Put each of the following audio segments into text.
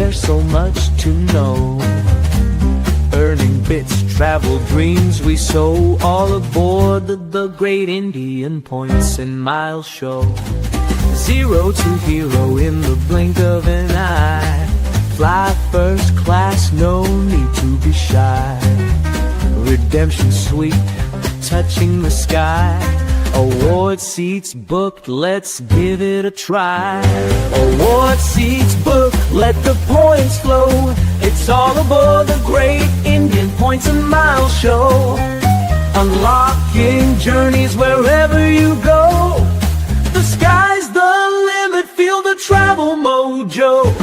there's so much to know. Earning bits, travel dreams we sow, all aboard the Great Indian Points and Miles Show. Zero to hero in the blink of an eye. Fly first class, no need to be shy. Redemption sweet, touching the sky. Award seats booked, let's give it a try. Award seats booked, let the points flow. It's all aboard the Great Indian Points and Miles Show. Unlocking journeys wherever you go. The sky's the limit, feel the travel mojo.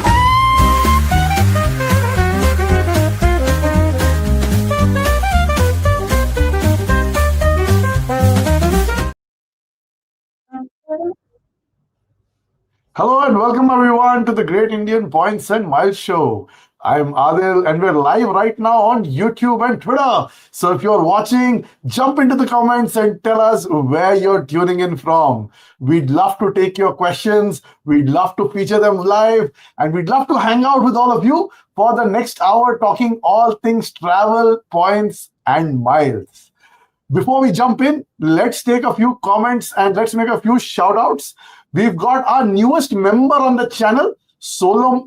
Hello and welcome everyone to the Great Indian Points and Miles Show. I'm Adil and we're live right now on YouTube and Twitter. So if you're watching, jump into the comments and tell us where you're tuning in from. We'd love to take your questions. We'd love to feature them live and we'd love to hang out with all of you for the next hour talking all things travel, points and miles. Before we jump in, let's take a few comments and let's make a few shout outs. We've got our newest member on the channel, Solo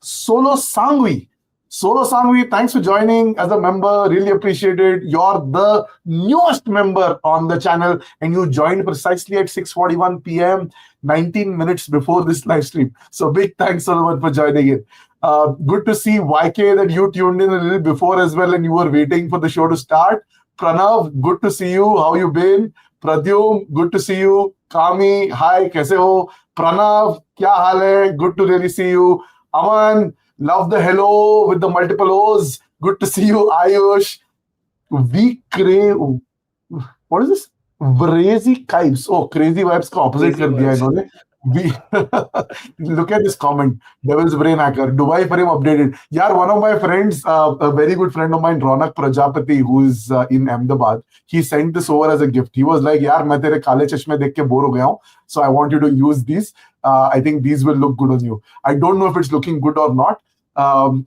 Sangvi. Solo Sangvi, thanks for joining as a member. Really appreciate it. You're the newest member on the channel and you joined precisely at 6:41 p.m., 19 minutes before this live stream. So big thanks, Solomon, for joining in. Good to see YK that you tuned in a little before as well and you were waiting for the show to start. Pranav, good to see you. How you been? Pradyum, good to see you. Kami, hi, kaise ho? Pranav, kya haal hai? Good to really see you. Aman, love the hello with the multiple O's. Good to see you. Ayush, what is this? Crazy Vibes. Oh, Crazy Vibes ka opposite kar diya inhone. Look at this comment. Devil's Brain Hacker. Dubai Frame updated. Yeah, one of my friends, a very good friend of mine, Ronak Prajapati, who's in Ahmedabad, he sent this over as a gift. He was like, "Yaar, main tere kaale chashme dekh ke bore ho gaya hu, so I want you to use these. I think these will look good on you." I don't know if it's looking good or not.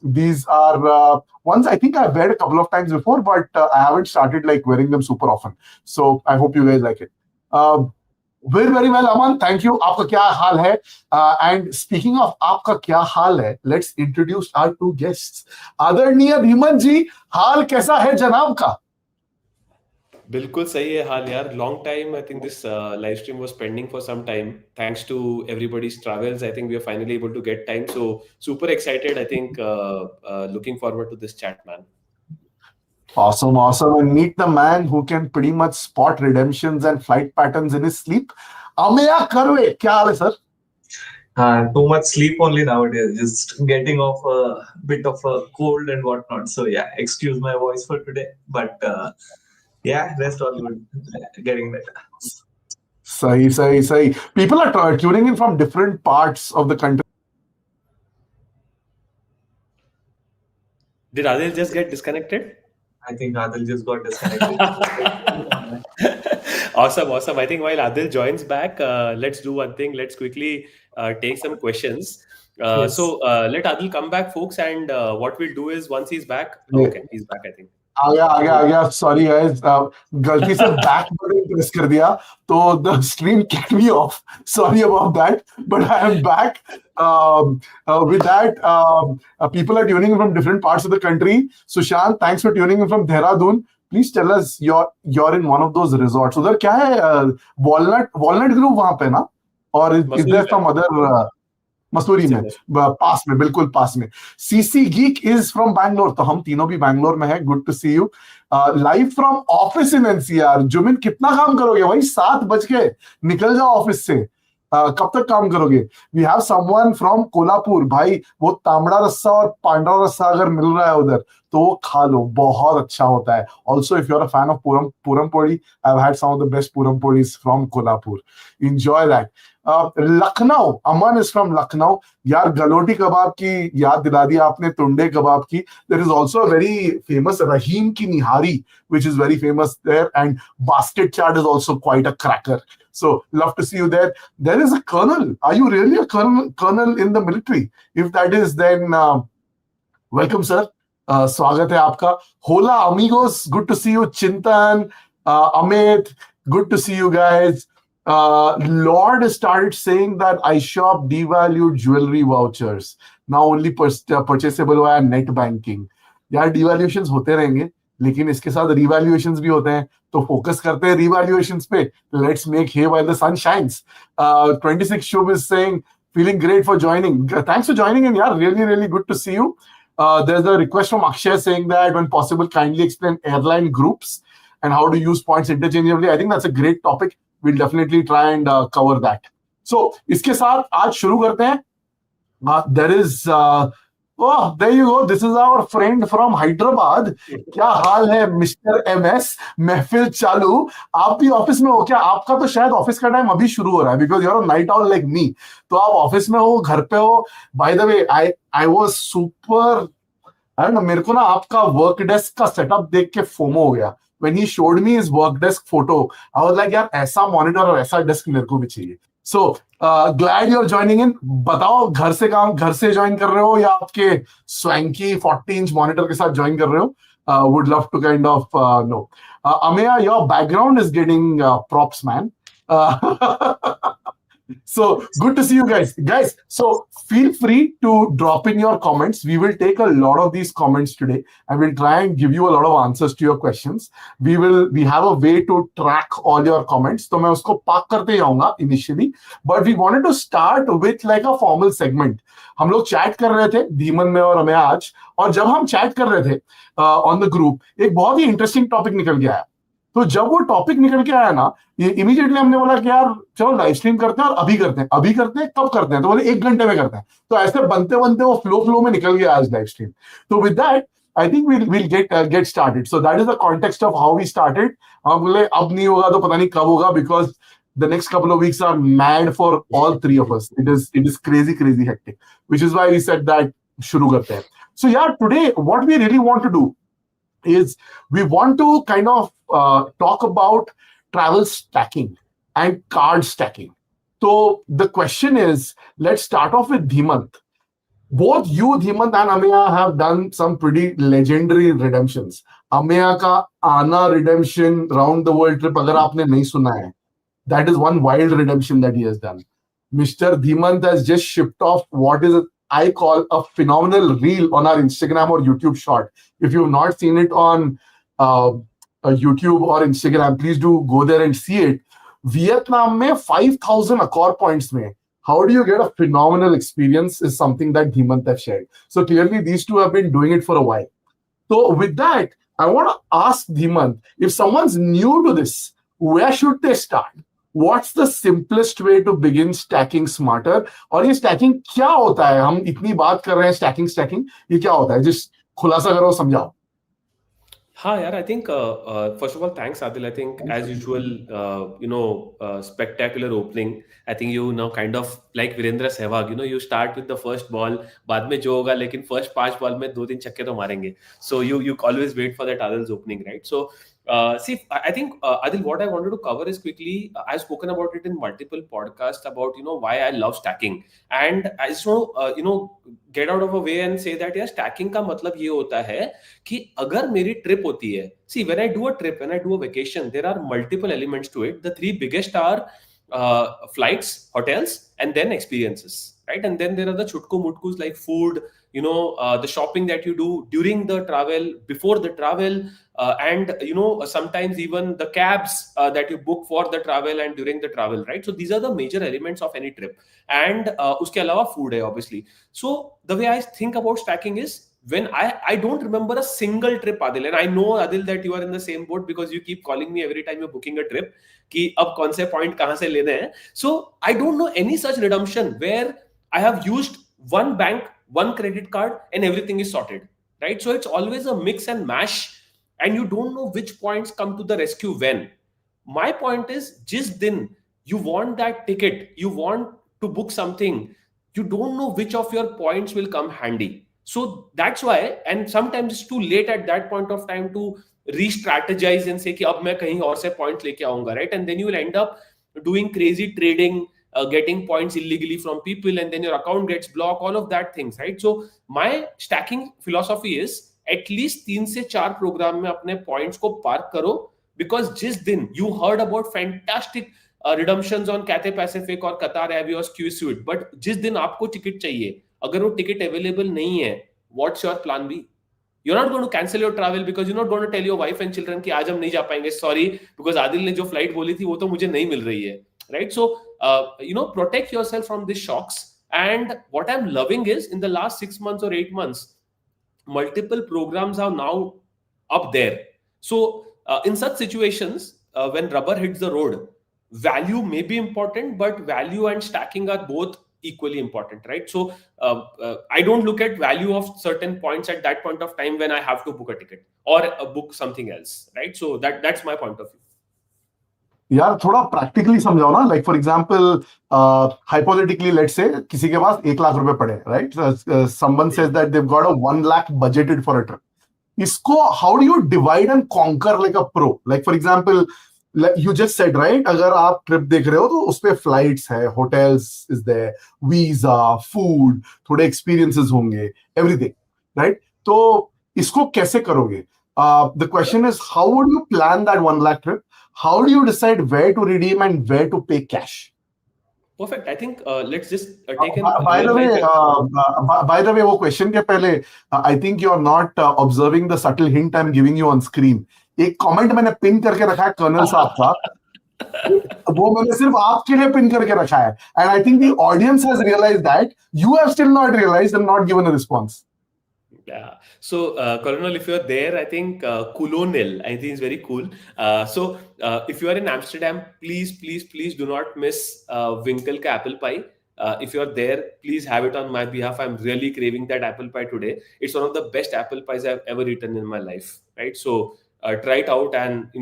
These are ones I think I've wear a couple of times before, but I haven't started like wearing them super often. So I hope you guys like it. Very well, Aman. Thank you. Aapka kya haal hai? And speaking of aapka kya haal hai, let's introduce our two guests. Adarniya Bhiman ji, haal kaisa hai janab ka? बिल्कुल सही है हाल यार. Long time. I think this live stream was pending for some time. Thanks to everybody's travels, I think we are finally able to get time. So super excited. I think looking forward to this chat, man. Awesome. And meet the man who can pretty much spot redemptions and flight patterns in his sleep. Ameya Karve, kya haal hai, sir? Too much sleep only nowadays. Just getting off a bit of a cold and whatnot. So yeah, excuse my voice for today. But yeah, rest all good. Getting better. Sahi. People are tuning in from different parts of the country. Did Adil just get disconnected? I think Adil just got disconnected. Awesome. I think while Adil joins back, let's do one thing. Let's quickly take some questions. Yes. So let Adil come back, folks. And what we'll do is once he's back, okay, he's back, I think. आ गया. Sorry guys, गलती से back button press कर दिया, तो the stream kicked me off. Sorry about that, but I am back. With that, people are tuning in from different parts of the country. Sushant, thanks for tuning in from Dehradun. Please tell us you're in one of those resorts. उधर क्या है? Walnut Grove वहाँ पे ना? Or is there some other? Mussoorie में, पास में, बिल्कुल पास में. CC Geek is from Bangalore. तो हम तीनों भी बैंगलोर में हैं. Good to see you. Live from office in NCR. जुमिन कितना काम करोगे भाई? 7 बज के निकल जाओ ऑफिस से. कब तक काम करोगे? We have someone from Kolhapur. भाई वो तांबड़ा रस्सा और पांडा रस्सा अगर मिल रहा है उधर तो वो खा लो, बहुत अच्छा होता है. Also, if you're a fan of Puram Podi, I've had some of the best Puram Podis from Kolhapur. Enjoy that. Lucknow, Aman is from Lucknow. यार गलोटी कबाब की याद दिला दिया आपने, टुंडे कबाब की. There is also very famous Rahim की nihari which is very famous there, and basket chaat is also quite a cracker. So love to see you there. There is a colonel. Are you really a colonel in the military? If that is, then welcome, sir. स्वागत है आपका. Hola amigos, good to see you. Chintan, Amit, good to see you guys. Lord started saying that I shop devalued jewelry vouchers. Now only purchasable via net banking. यार devaluations होते रहेंगे, लेकिन इसके साथ revaluations भी होते हैं. तो फोकस करते हैं revaluations पे. Let's make hay while the sun shines. 26 Shubh is saying, feeling great for joining. Thanks for joining in, yaar. Really, really good to see you. There's a request from Akshay saying that when possible, kindly explain airline groups and how to use points interchangeably. I think that's a great topic. We'll definitely try and cover that. So, इसके साथ आज शुरू करते हैं. There is oh, there you go. This is our friend from Hyderabad. क्या हाल है mister MS? महफिल चालू. आप भी ऑफिस में हो क्या? आपका तो शायद ऑफिस का टाइम अभी शुरू हो रहा है, because you're a night owl like me. तो आप ऑफिस में हो, घर पे हो. By the way, I was super. I don't know, मेरे को ना आपका वर्क डेस्क का सेटअप देख के फोमो हो गया. When he showed me his work desk photo, I was like, यार ऐसा मॉनिटर और ऐसा डेस्क मेरे को भी चाहिए. So glad you're joining in. बताओ घर से काम, घर से ज्वाइन कर रहे हो या आपके swanky 40-inch मॉनिटर के साथ ज्वाइन कर रहे हो? Would love to kind of know. Ameya, your background is getting props, man. So good to see you guys. So feel free to drop in your comments. We will take a lot of these comments today and we'll try and give you a lot of answers to your questions. We have a way to track all your comments. तो मैं उसको पाक करते जाऊंगा initially, but we wanted to start with like a formal segment. हम लोग chat कर रहे थे धीमन में और हमें आज, और जब हम चैट कर रहे थे ऑन द ग्रुप, एक बहुत ही इंटरेस्टिंग टॉपिक निकल के आया. तो जब वो टॉपिक निकल के आया ना, ये इमीडिएटली हमने बोला कि यार चलो लाइव स्ट्रीम करते हैं, और अभी करते हैं. कब करते हैं? तो बोले 1 घंटे में करते हैं. तो ऐसे बनते बनते वो फ्लो में निकल गया आज लाइव स्ट्रीम. तो with that I think we'll get started. So that is the context of how we started. हम बोले अब नहीं होगा तो पता नहीं कब होगा, because the next couple of weeks are mad for all three of us. It is crazy hectic, which is why we said that शुरू करते हैं. So yeah, today what we really want to do is we want to kind of talk about travel stacking and card stacking. So the question is, let's start off with Dhimant. Both you, Dhimant, and Ameya have done some pretty legendary redemptions. Ameya ka Ana redemption round the world trip, agar aapne nahi suna hai, that is one wild redemption that he has done. Mr. Dhimant has just shipped off what is I call a phenomenal reel on our Instagram or YouTube short. If you've not seen it on YouTube or Instagram, please do go there and see it. Vietnam में 5,000 Accor points में, how do you get a phenomenal experience is something that Dhimant have shared. So clearly these two have been doing it for a while. So with that, I want to ask Dhimant, if someone's new to this, where should they start? What's the simplest way to begin stacking smarter? और ये stacking क्या होता है? हम इतनी बात कर रहे हैं stacking, ये क्या होता है? Just खुलासा करो, समझाओ. हाँ यार, I think first of all, thanks Adil. I think as usual, spectacular opening. I think you now kind of like Virendra Sehwag. You start with the first ball. बाद में जो होगा, लेकिन first 5 ball में 2-3 छक्के तो मारेंगे. So you always wait for that Adil's opening, right? So see, I think Adil, what I wanted to cover is quickly. I've spoken about it in multiple podcasts about why I love stacking, and I just want to get out of a way and say that यार stacking का मतलब ये होता है कि अगर मेरी trip होती है, see when I do a trip, when I do a vacation, there are multiple elements to it. The 3 biggest are flights, hotels, and then experiences, right? And then there are the chutku mutkus like food, the shopping that you do during the travel, before the travel, and sometimes even the cabs that you book for the travel and during the travel, right? So these are the major elements of any trip, and uske alawa food hai obviously. So the way I think about stacking is, when I don't remember a single trip, Adil, and I know Adil that you are in the same boat because you keep calling me every time you're booking a trip कि अब कौन से point कहाँ से लेने हैं. So I don't know any such redemption where I have used one bank, one credit card, and everything is sorted, right? So it's always a mix and mash, and you don't know which points come to the rescue when. My point is, जिस दिन you want that ticket, you want to book something, you don't know which of your points will come handy. So that's why, and sometimes it's too late at that point of time to re-strategize and say कि अब मैं कहीं और से point लेके आऊंगा, right? And then you will end up doing crazy trading, getting points illegally from people, and then your account gets blocked, all of that things, right? So my stacking philosophy is at least 3 से 4 programme में अपने points को park करो, because जिस दिन you heard about fantastic redemptions on Cathay Pacific और Qatar एवियोस Q sweet, but जिस दिन आपको टिकट चाहिए अगर वो टिकट अवेलेबल नहीं है, what's your plan B? You're not going to cancel your travel because you're not going to tell your wife and children कि आज हम नहीं जा पाएंगे, sorry, because आदिल ने जो फ्लाइट बोली थी वो तो मुझे नहीं मिल रही है, right? So protect yourself from these shocks. And what I'm loving is in the last 6 months or 8 months, multiple programs are now up there. So in such situations, when rubber hits the road, value may be important, but value and stacking are both equally important, right? So I don't look at value of certain points at that point of time when I have to book a ticket or book something else, right? So that's my point of view. यार थोड़ा practically समझाओ ना, like for example hypothetically let's say किसी के पास 1 लाख रुपए पड़े, right? Someone says that they've got a 1 lakh budgeted for a trip. इसको how do you divide and conquer like a pro? Like for example you just said, right, अगर आप trip देख रहे हो तो उस पे फ्लाइट्स है, hotels is there, visa, food, थोड़े एक्सपीरियंसेस होंगे, एवरीथिंग, राइट? तो इसको कैसे करोगे? The question is, how would you plan that 1 lakh trip? How do you decide where to redeem and where to pay cash? Perfect. I think let's just take by the way, वो question के पहले I think you're not observing the subtle hint I'm giving you on screen. एक comment मैंने pin करके रखा है colonel साहब का, वो मैंने सिर्फ आपके लिए पिन करके रखा है, and I think the audience has realized that you have still not realized and not given a response. Yeah. So, Colonel, if you're there, I think Colonel, I think is very cool. So, if you are in Amsterdam, please do not miss Winkle ka apple pie. If you're there, please have it on my behalf. I'm really craving that apple pie today. It's one of the best apple pies I've ever eaten in my life, right? So, try it out and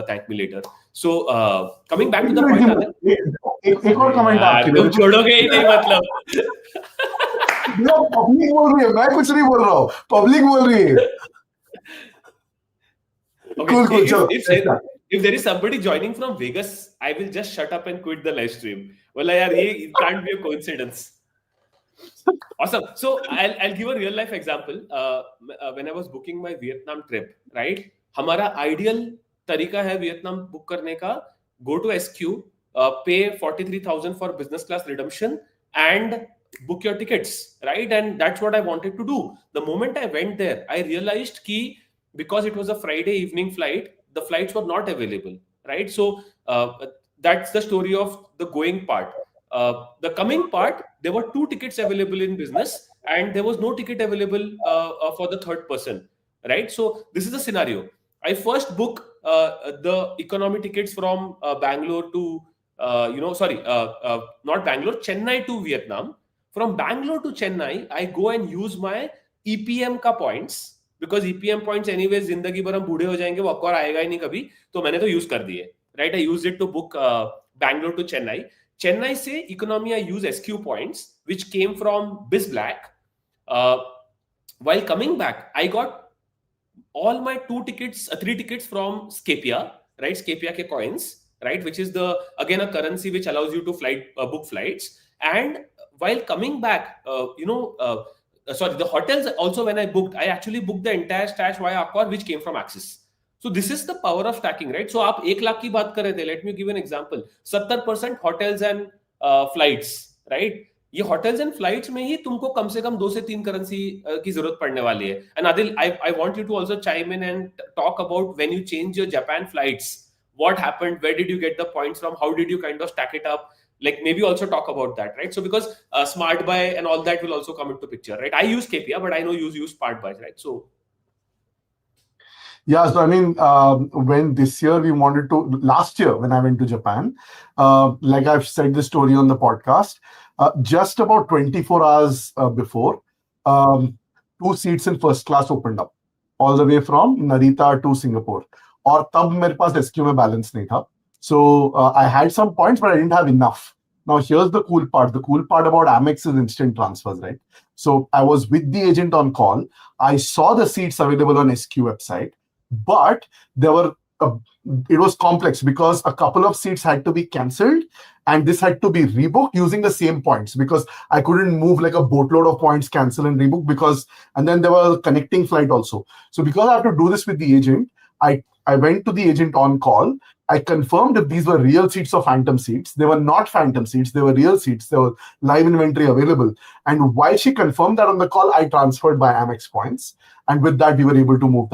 thank me later. So, coming back to the point, एक और comment आपके लिए, तुम छोड़ोगे ही नहीं मतलब. Public बोल रही है, मैं कुछ नहीं बोल रहा हूँ, पब्लिक बोल रही है. Okay, cool. If there is somebody joining from Vegas, I will just shut up and quit the live stream. Well, yaar, it can't be a coincidence. Awesome. So I'll give a real life example. When I was booking my Vietnam trip, right? हमारा ideal तरीका है Vietnam book करने का, go to SQ, pay 43,000 for business class redemption and book your tickets, right? And that's what I wanted to do. The moment I went there, I realized ki because it was a Friday evening flight, the flights were not available, right? So that's the story of the going part. The coming part, there were 2 tickets available in business and there was no ticket available for the third person, right? So this is the scenario. I first book the economy tickets from Bangalore to not Bangalore, Chennai to Vietnam. From Bangalore to Chennai, I go and use my EPM का points, because EPM points anyways जिंदगी भर हम बूढ़े हो जाएंगे, वो और आएगा ही नहीं कभी, तो मैंने तो यूज कर दिए, right? I used it to book Bangalore to Chennai. Chennai से economy I use SQ points, which came from Biz Black. While coming back, I got all my 3 tickets from Scapia, right? Scapia के coins, right? Which is again a currency which allows you to book flights. And while coming back, the hotels also, when I booked, I actually booked the entire stash via Accor, which came from Axis. So this is the power of stacking, right? So आप 1 लाख की बात कर रहे थे, let me give an example. 70% hotels and flights, right? ये hotels and flights में ही तुमको कम से कम 2 से 3 करेंसी की जरूरत पड़ने वाली है. And Adil, I want you to also chime in and talk about when you change your Japan flights, what happened, where did you get the points from, how did you kind of stack it up? Like maybe also talk about that, right? So because smart buy and all that will also come into picture, right? I use Scapia, but I know you use smart buys, right? So yeah, so I mean, when this year last year when I went to Japan, like I've said this story on the podcast, just about 24 hours before, 2 seats in first class opened up all the way from Narita to Singapore. और तब मेरे पास SQ में balance नहीं था. So I had some points, but I didn't have enough. Now here's the cool part. The cool part about Amex is instant transfers, right? So I was with the agent on call. I saw the seats available on SQ website, but there were it was complex because a couple of seats had to be cancelled and this had to be rebooked using the same points because I couldn't move like a boatload of points, cancel and rebook because, and then there was a connecting flight also. So because I have to do this with the agent, I went to the agent on call. I confirmed if these were real seats or phantom seats. They were not phantom seats. They were real seats. There were live inventory available. And while she confirmed that on the call, I transferred by Amex points. And with that, we were able to make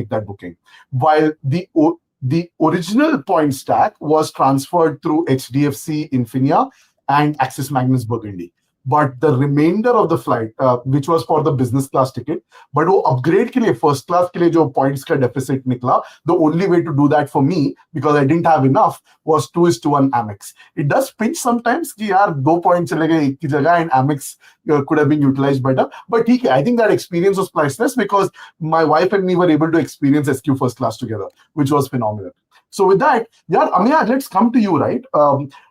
that booking. While the original point stack was transferred through HDFC Infinia and Axis Magnus Burgundy. But the remainder of the flight, which was for the business class ticket, but वो upgrade के लिए first class के लिए जो points का deficit निकला, the only way to do that for me, because I didn't have enough, was 2:1 Amex. It does pinch sometimes कि यार 2 points चले गए एक की जगह and Amex could have been utilized better. But ठीक है, I think that experience was priceless because my wife and me were able to experience SQ first class together, which was phenomenal. So with that, yeah, Amya, let's come to you, right?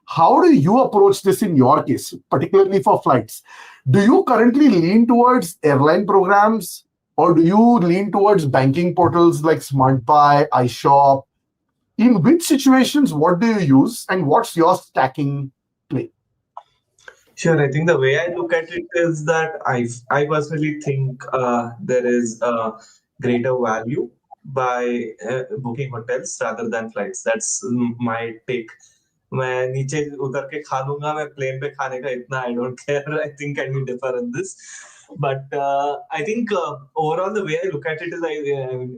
How do you approach this in your case, particularly for flights? Do you currently lean towards airline programs or do you lean towards banking portals like SmartBuy, iShop? In which situations, what do you use and what's your stacking play? Sure, I think the way I look at it is that I personally think there is a greater value by booking hotels rather than flights. That's my take. मैं नीचे उतर के खा लूंगा, मैं plane पे खाने का इतना I don't care. I think can we differ in this? But I think overall the way I look at it is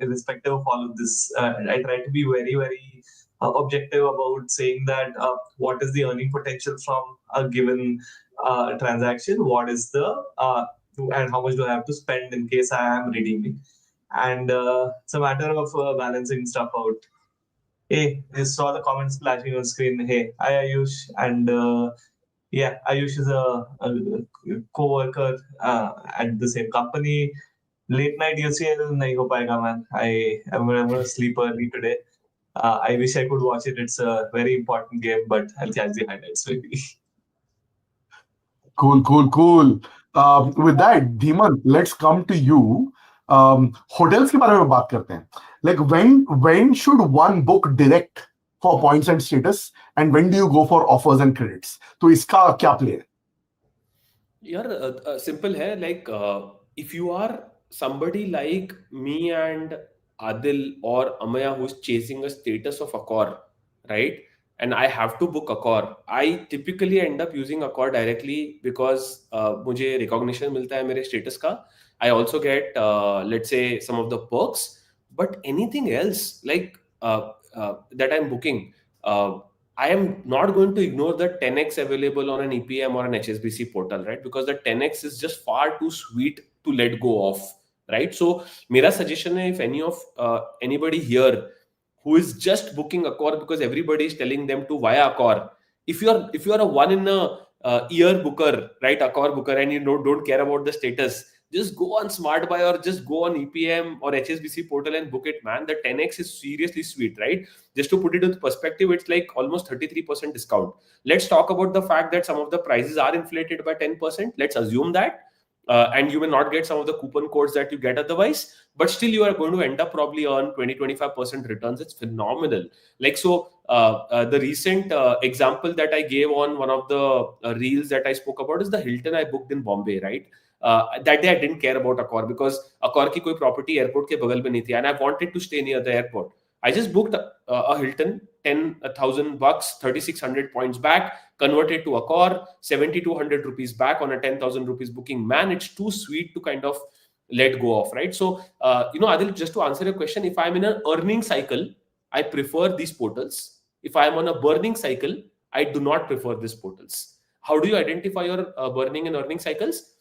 irrespective of all of this, I try to be very objective about saying that what is the earning potential from a given transaction, what is the and how much do I have to spend in case I am redeeming, and it's a matter of balancing stuff out. Hey, I saw the comments flashing on screen. Hey, hi Ayush, and yeah, Ayush is a co-worker at the same company. Late night UCL nahi ho payega, man. I'm gonna sleep early today. I wish I could watch it. It's a very important game, but I'll catch the highlights maybe. Cool. With that, Dhiman, let's come to you. Hotels के बारे में बात करते हैं. Like when should one book direct for points and status, and when do you go for offers and credits? तो इसका क्या play है? यार simple है, like if you are somebody like me and Adil or Amaya who's chasing a status of Accor, right? And I have to book Accor. I typically end up using Accor directly because मुझे recognition मिलता है मेरे status का. I also get let's say some of the perks, but anything else like that I'm booking, I am not going to ignore the 10x available on an EPM or an HSBC portal, right? Because the 10x is just far too sweet to let go of, right? So, mera suggestion hai, if anybody here who is just booking Accor because everybody is telling them to via Accor, if you are a one in a year booker, right, Accor booker, and you don't care about the status, just go on SmartBuy or just go on EPM or HSBC portal and book it, man. The 10x is seriously sweet, right? Just to put it into perspective, it's like almost 33% discount. Let's talk about the fact that some of the prices are inflated by 10%. Let's assume that. And you will not get some of the coupon codes that you get otherwise, but still you are going to end up probably on 20-25% returns. It's phenomenal. Like, so the recent example that I gave on one of the reels that I spoke about is the Hilton I booked in Bombay, right? That day I didn't care about Accor because Accor ki koi property airport ke bagal mein nahi thi, and I wanted to stay near the airport. I just booked a Hilton, $10,000, 3,600 points back, converted to Accor, 7,200 rupees back on a 10,000 rupees booking. Man, it's too sweet to kind of let go of, right? So, Adil, just to answer your question, if I'm in an earning cycle, I prefer these portals. If I'm on a burning cycle, I do not prefer these portals. How do you identify your burning and earning cycles?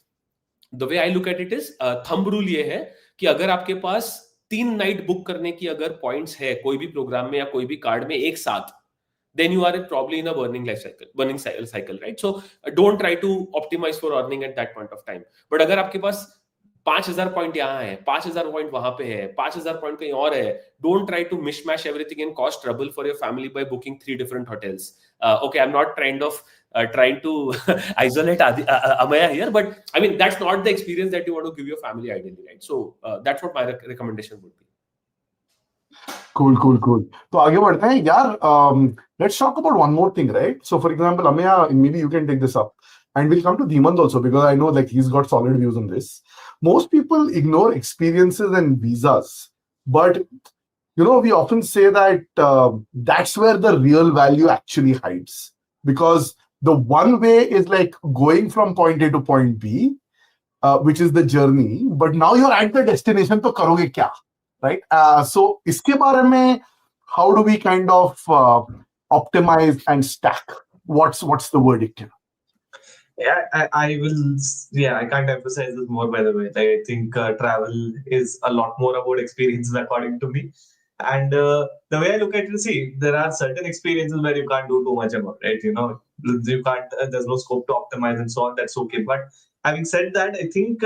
The way I look at it is, thumb rule ये है कि अगर आपके पास 3 night book करने की अगर points है कोई भी प्रोग्राम में या कोई भी कार्ड में एक साथ, then you are probably in a burning cycle, right? So don't try to optimize for earning at that point of time. But अगर आपके पास 5,000 पॉइंट यहाँ है, 5,000 पॉइंट वहां पे है, 5,000 पॉइंट कहीं और है. Don't try to mishmash everything and cause trouble for your family by booking 3 different hotels. Okay, I'm not trying to isolate Amaya here, but I mean that's not the experience that you want to give your family ideally, right? So that's what my recommendation would be. Cool. तो आगे बढ़ते हैं यार. Let's talk about one more thing, right? So for example, Amaya, maybe you can take this up, and we'll come to Dhimand also, because I know like he's got solid views on this. Most people ignore experiences and visas, but we often say that that's where the real value actually hides, because the one way is like going from point A to point B, which is the journey, but now you're at the destination, तो करोगे क्या, right? So इसके बारे में how do we kind of optimize and stack? What's the verdict here? Yeah, I will. Yeah, I can't emphasize this more. By the way, I think travel is a lot more about experiences, according to me. And the way I look at it, see, there are certain experiences where you can't do too much about, right? You can't. There's no scope to optimize and so on. That's okay. But having said that, I think,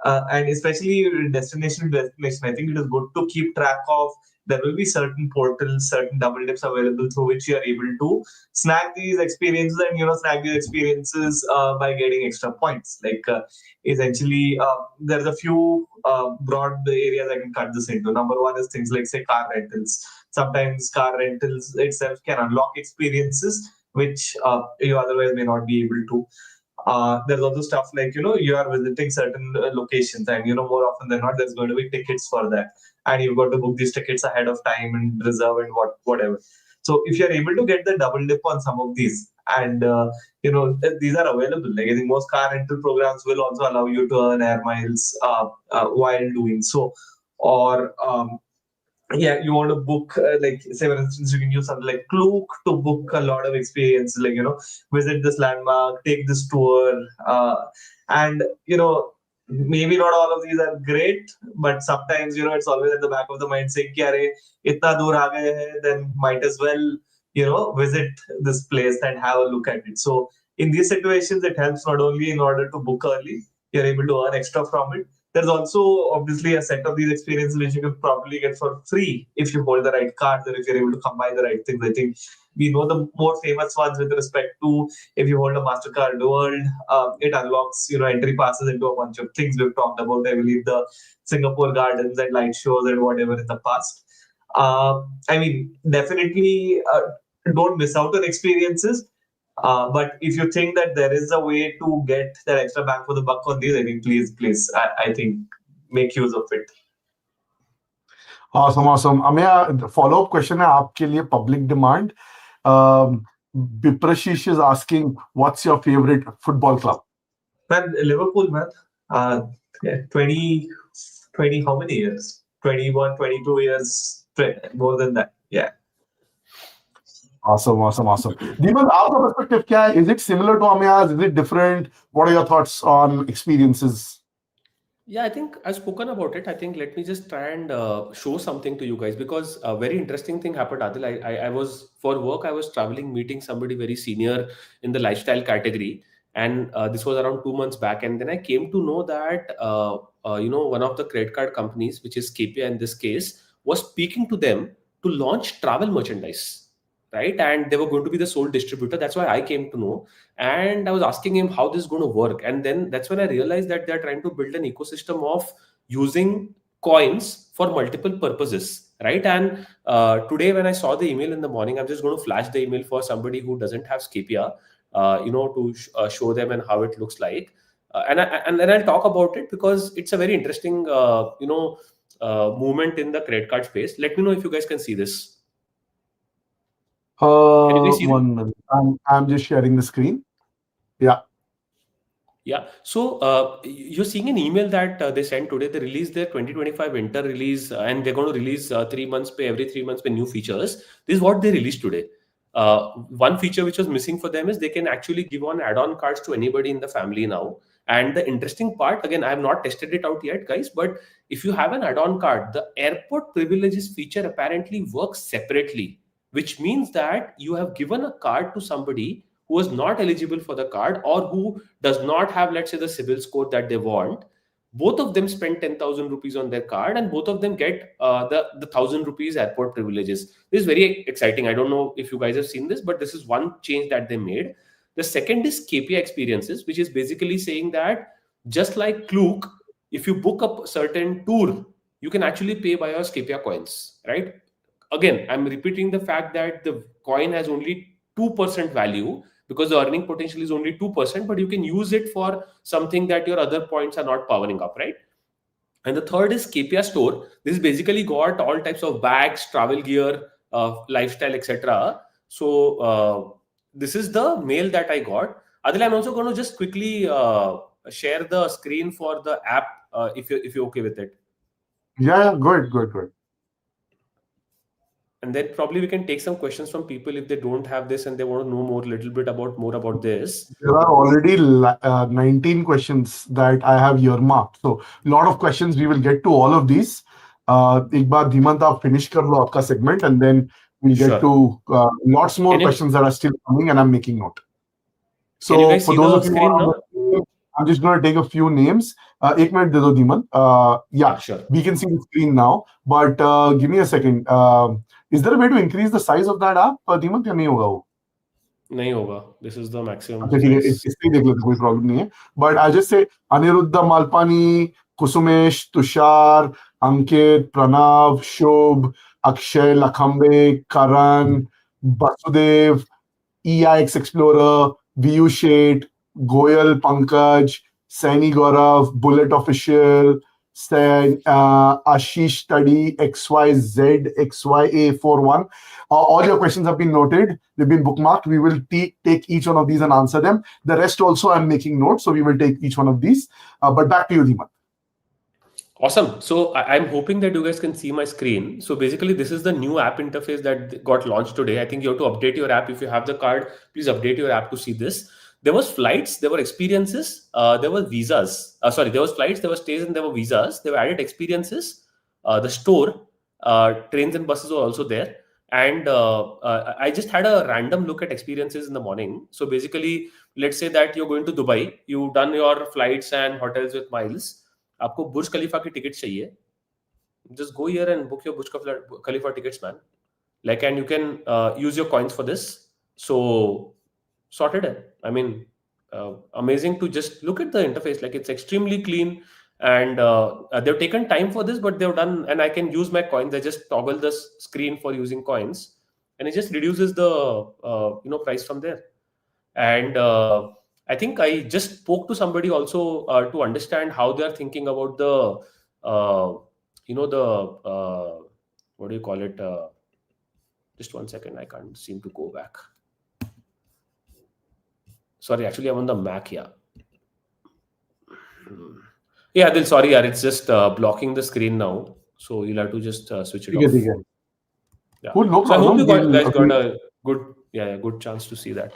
and especially destination to destination, I think it is good to keep track of. There will be certain portals, certain double dips available through which you are able to snag these experiences, and snag these experiences by getting extra points. Like essentially, there's a few broad areas I can cut this into. Number one is things like, say, car rentals. Sometimes car rentals itself can unlock experiences which you otherwise may not be able to. There's also stuff like, you are visiting certain locations, and, more often than not, there's going to be tickets for that. And you've got to book these tickets ahead of time and reserve and whatever. So if you're able to get the double dip on some of these, and, these are available. Like, I think most car rental programs will also allow you to earn air miles while doing so. Or, you want to book, like, say, for instance, you can use something like Klook to book a lot of experiences, like, visit this landmark, take this tour. And, maybe not all of these are great, but sometimes, it's always at the back of the mind saying, Ki, "Arey, itna dur aa gaye hai, then might as well, visit this place and have a look at it." So in these situations, it helps not only in order to book early, you're able to earn extra from it. There's also obviously a set of these experiences which you can probably get for free if you hold the right cards or if you're able to combine the right things. I think we know the more famous ones with respect to, if you hold a MasterCard World, it unlocks, entry passes into a bunch of things we've talked about. I believe the Singapore Gardens and light shows and whatever in the past. I mean, definitely don't miss out on experiences. But if you think that there is a way to get that extra bang for the buck on these, I think please, I think make use of it. Awesome. Amaya, follow-up question है आपके लिए, public demand. Biprashish is asking, what's your favorite football club? Man, Liverpool, man. 20, how many years? 21, 22 years, more than that. Yeah. Awesome. Deepak, आपका perspective क्या है? Is it similar to Amaya's? Is it different? What are your thoughts on experiences? Yeah, I think I've spoken about it. I think let me just try and show something to you guys, because a very interesting thing happened, Adil. I was, for work, I was traveling, meeting somebody very senior in the lifestyle category. And this was around 2 months back. And then I came to know that, one of the credit card companies, which is Scapia in this case, was speaking to them to launch travel merchandise. Right. And they were going to be the sole distributor. That's why I came to know. And I was asking him how this is going to work. And then that's when I realized that they're trying to build an ecosystem of using coins for multiple purposes. Right. And today, when I saw the email in the morning, I'm just going to flash the email for somebody who doesn't have Scapia, to show them and how it looks like. And then I'll talk about it, because it's a very interesting, movement in the credit card space. Let me know if you guys can see this. Can you guys see 1 minute. I'm just sharing the screen. Yeah. So you're seeing an email that they sent today. They released their 2025 winter release, and they're going to release every 3 months new features. This is what they released today. One feature which was missing for them is they can actually give on add-on cards to anybody in the family now. And the interesting part, again, I have not tested it out yet, guys, but if you have an add-on card, the airport privileges feature apparently works separately, which means that you have given a card to somebody who is not eligible for the card, or who does not have, let's say, the CIBIL score that they want. both of them spend 10,000 rupees on their card, and both of them get the 1,000 rupees airport privileges. This is very exciting. I don't know if you guys have seen this, but this is one change that they made. The second is Scapia experiences, which is basically saying that just like Klook, if you book a certain tour, you can actually pay by your Scapia coins, right? Again, I'm repeating the fact that the coin has only 2% value because the earning potential is only 2%, but you can use it for something that your other points are not powering up, right? And the third is Scapia store. This is basically got all types of bags, travel gear, lifestyle, etc. So this is the mail that I got. Adil, I'm also going to just quickly share the screen for the app if you're okay with it. Yeah, good. And then probably we can take some questions from people if they don't have this and they want to know more, little bit more about this. There are already 19 questions that I have earmarked. So a lot of questions. We will get to all of these. एक बार धीमंत आप finish कर लो आपका segment, and then we'll get Sure. to lots more Can you- questions that are still coming, and I'm making note. So Can you guys for see those the of you screen who are on now? the screen, I'm just going to take a few names. एक minute दे दो Dhimant. Yeah, Sure. we can see the screen now, but give me a second. Is there a way to increase the size of that app, Dhimant, या नहीं होगा वो? नहीं होगा. This is the maximum अच्छा ठीक है, size. इससे देख लेते, कोई प्रॉब्लम नहीं है. But I just say Anirudh Malpani, कुसुमेश, Tushar, Ankit, Pranav, Shubh, Akshay, लखम्बे, Karan, Vasudev, EIX Explorer, VU Shade, Goyal Pankaj, Saini Gaurav, Bullet Official, Ashish Study, XYZXYA41. All your questions have been noted. They've been bookmarked. We will take each one of these and answer them. The rest also I'm making notes, so we will take each one of these. But back to you, Dhiman. Awesome. So I'm hoping that you guys can see my screen. So basically, this is the new app interface that got launched today. I think you have to update your app. If you have the card, please update your app to see this. There was flights, there were experiences, there were visas. There was flights, there were stays, and there were visas. They were added experiences. The store, trains and buses were also there. And I just had a random look at experiences in the morning. So basically, let's say that you're going to Dubai. You've done your flights and hotels with miles. आपको बुर्ज खलीफा की ticket चाहिए, just go here and book your Burj Khalifa tickets, man. Like, and you can use your coins for this. So sorted it. I mean, amazing to just look at the interface. Like, it's extremely clean, and they've taken time for this, but they've done, and I can use my coins. I just toggle the screen for using coins, and it just reduces the price from there. And I think I just spoke to somebody also to understand how they are thinking about the what do you call it? Just 1 second, I can't seem to go back. Sorry, actually I'm on the Mac here. Yeah, Adil, sorry, yaar, it's just blocking the screen now, so you'll have to just switch it off. Yeah. Cool, no So I hope you problem. guys got a good chance to see that.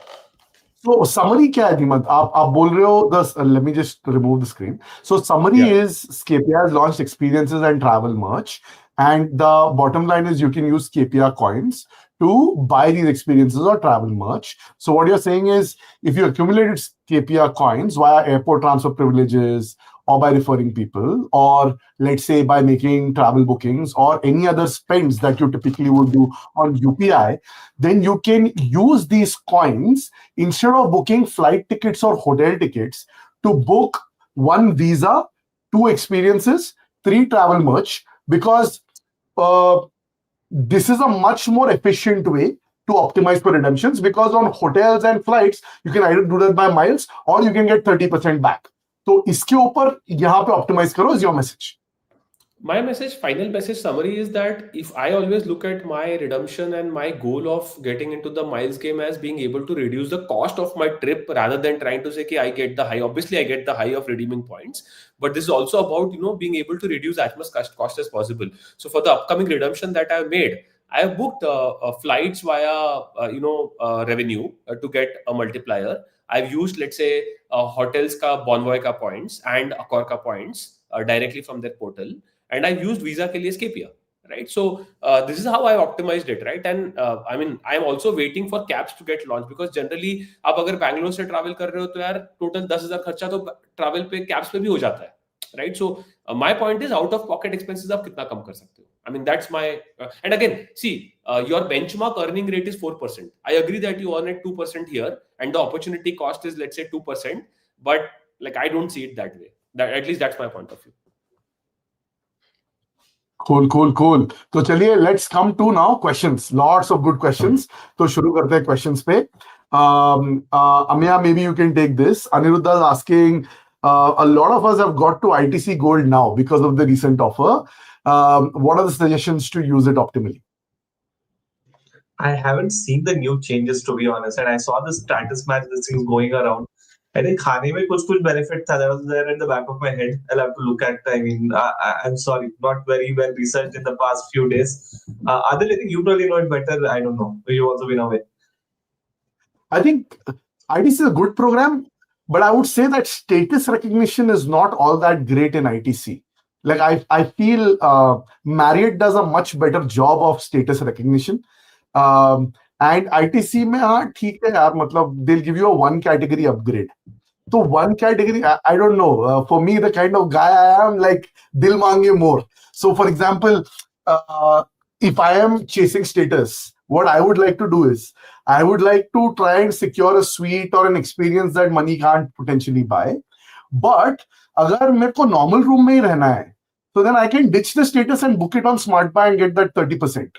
So summary क्या है धीमंत? आप बोल रहे हो, let me just remove the screen. So summary is Scapia has launched experiences and travel merch, and the bottom line is you can use Scapia coins to buy these experiences or travel merch. So what you're saying is, if you accumulated Scapia coins via airport transfer privileges, or by referring people, or let's say by making travel bookings or any other spends that you typically would do on UPI, then you can use these coins instead of booking flight tickets or hotel tickets to book 1 visa, 2 experiences, 3 travel merch, because this is a much more efficient way to optimize for redemptions, because on hotels and flights, you can either do that by miles or you can get 30% back. तो इसके ऊपर यहाँ पे optimize करो is your message. My message, final message summary is that if I always look at my redemption and my goal of getting into the miles game as being able to reduce the cost of my trip rather than trying to say, okay, I get the high. Obviously, I get the high of redeeming points, but this is also about, being able to reduce as much cost as possible. So for the upcoming redemption that I've made, I have booked flights via, revenue to get a multiplier. I've used, let's say, hotels ka Bonvoy ka points and Accor ka points directly from their portal. And I've used Visa ke liye Scapia, right? So this is how I optimized it, right? And I'm also waiting for cabs to get launched, because generally, आप अगर Bangalore से travel कर रहे हो तो यार total 10,000 खर्चा तो travel पे cabs पे भी हो जाता है, right? So my point is out of pocket expenses आप कितना कम कर सकते हो? I mean that's my and again see your benchmark earning rate is 4%. I agree that you earn at 2% here and the opportunity cost is let's say 2%, but like I don't see it that way. That at least that's my point of view. Cool. तो चलिए let's come to now questions. Lots of good questions. तो शुरू करते हैं questions पे. Amya, maybe you can take this. Aniruddha is asking, a lot of us have got to ITC Gold now because of the recent offer. What are the suggestions to use it optimally? I haven't seen the new changes, to be honest, and I saw the status match, this thing going around. I think खाने में कुछ benefit था. That was there in the back of my head. I'll have to look at. I mean, I'm sorry, not very well researched in the past few days. Adil, I think you probably know it better. I don't know. You've also been away. I think ITC is a good program, but I would say that status recognition is not all that great in ITC. Like I feel Marriott does a much better job of status recognition. And ITC में हाँ ठीक है यार, मतलब they'll give you a one category upgrade. So one category, I don't know. For me, the kind of guy I am, like dil mange more. So for example, if I am chasing status, what I would like to do is I would like to try and secure a suite or an experience that money can't potentially buy. But अगर मेरे को normal room में ही रहना है, so then I can ditch the status and book it on SmartBuy and get that 30%.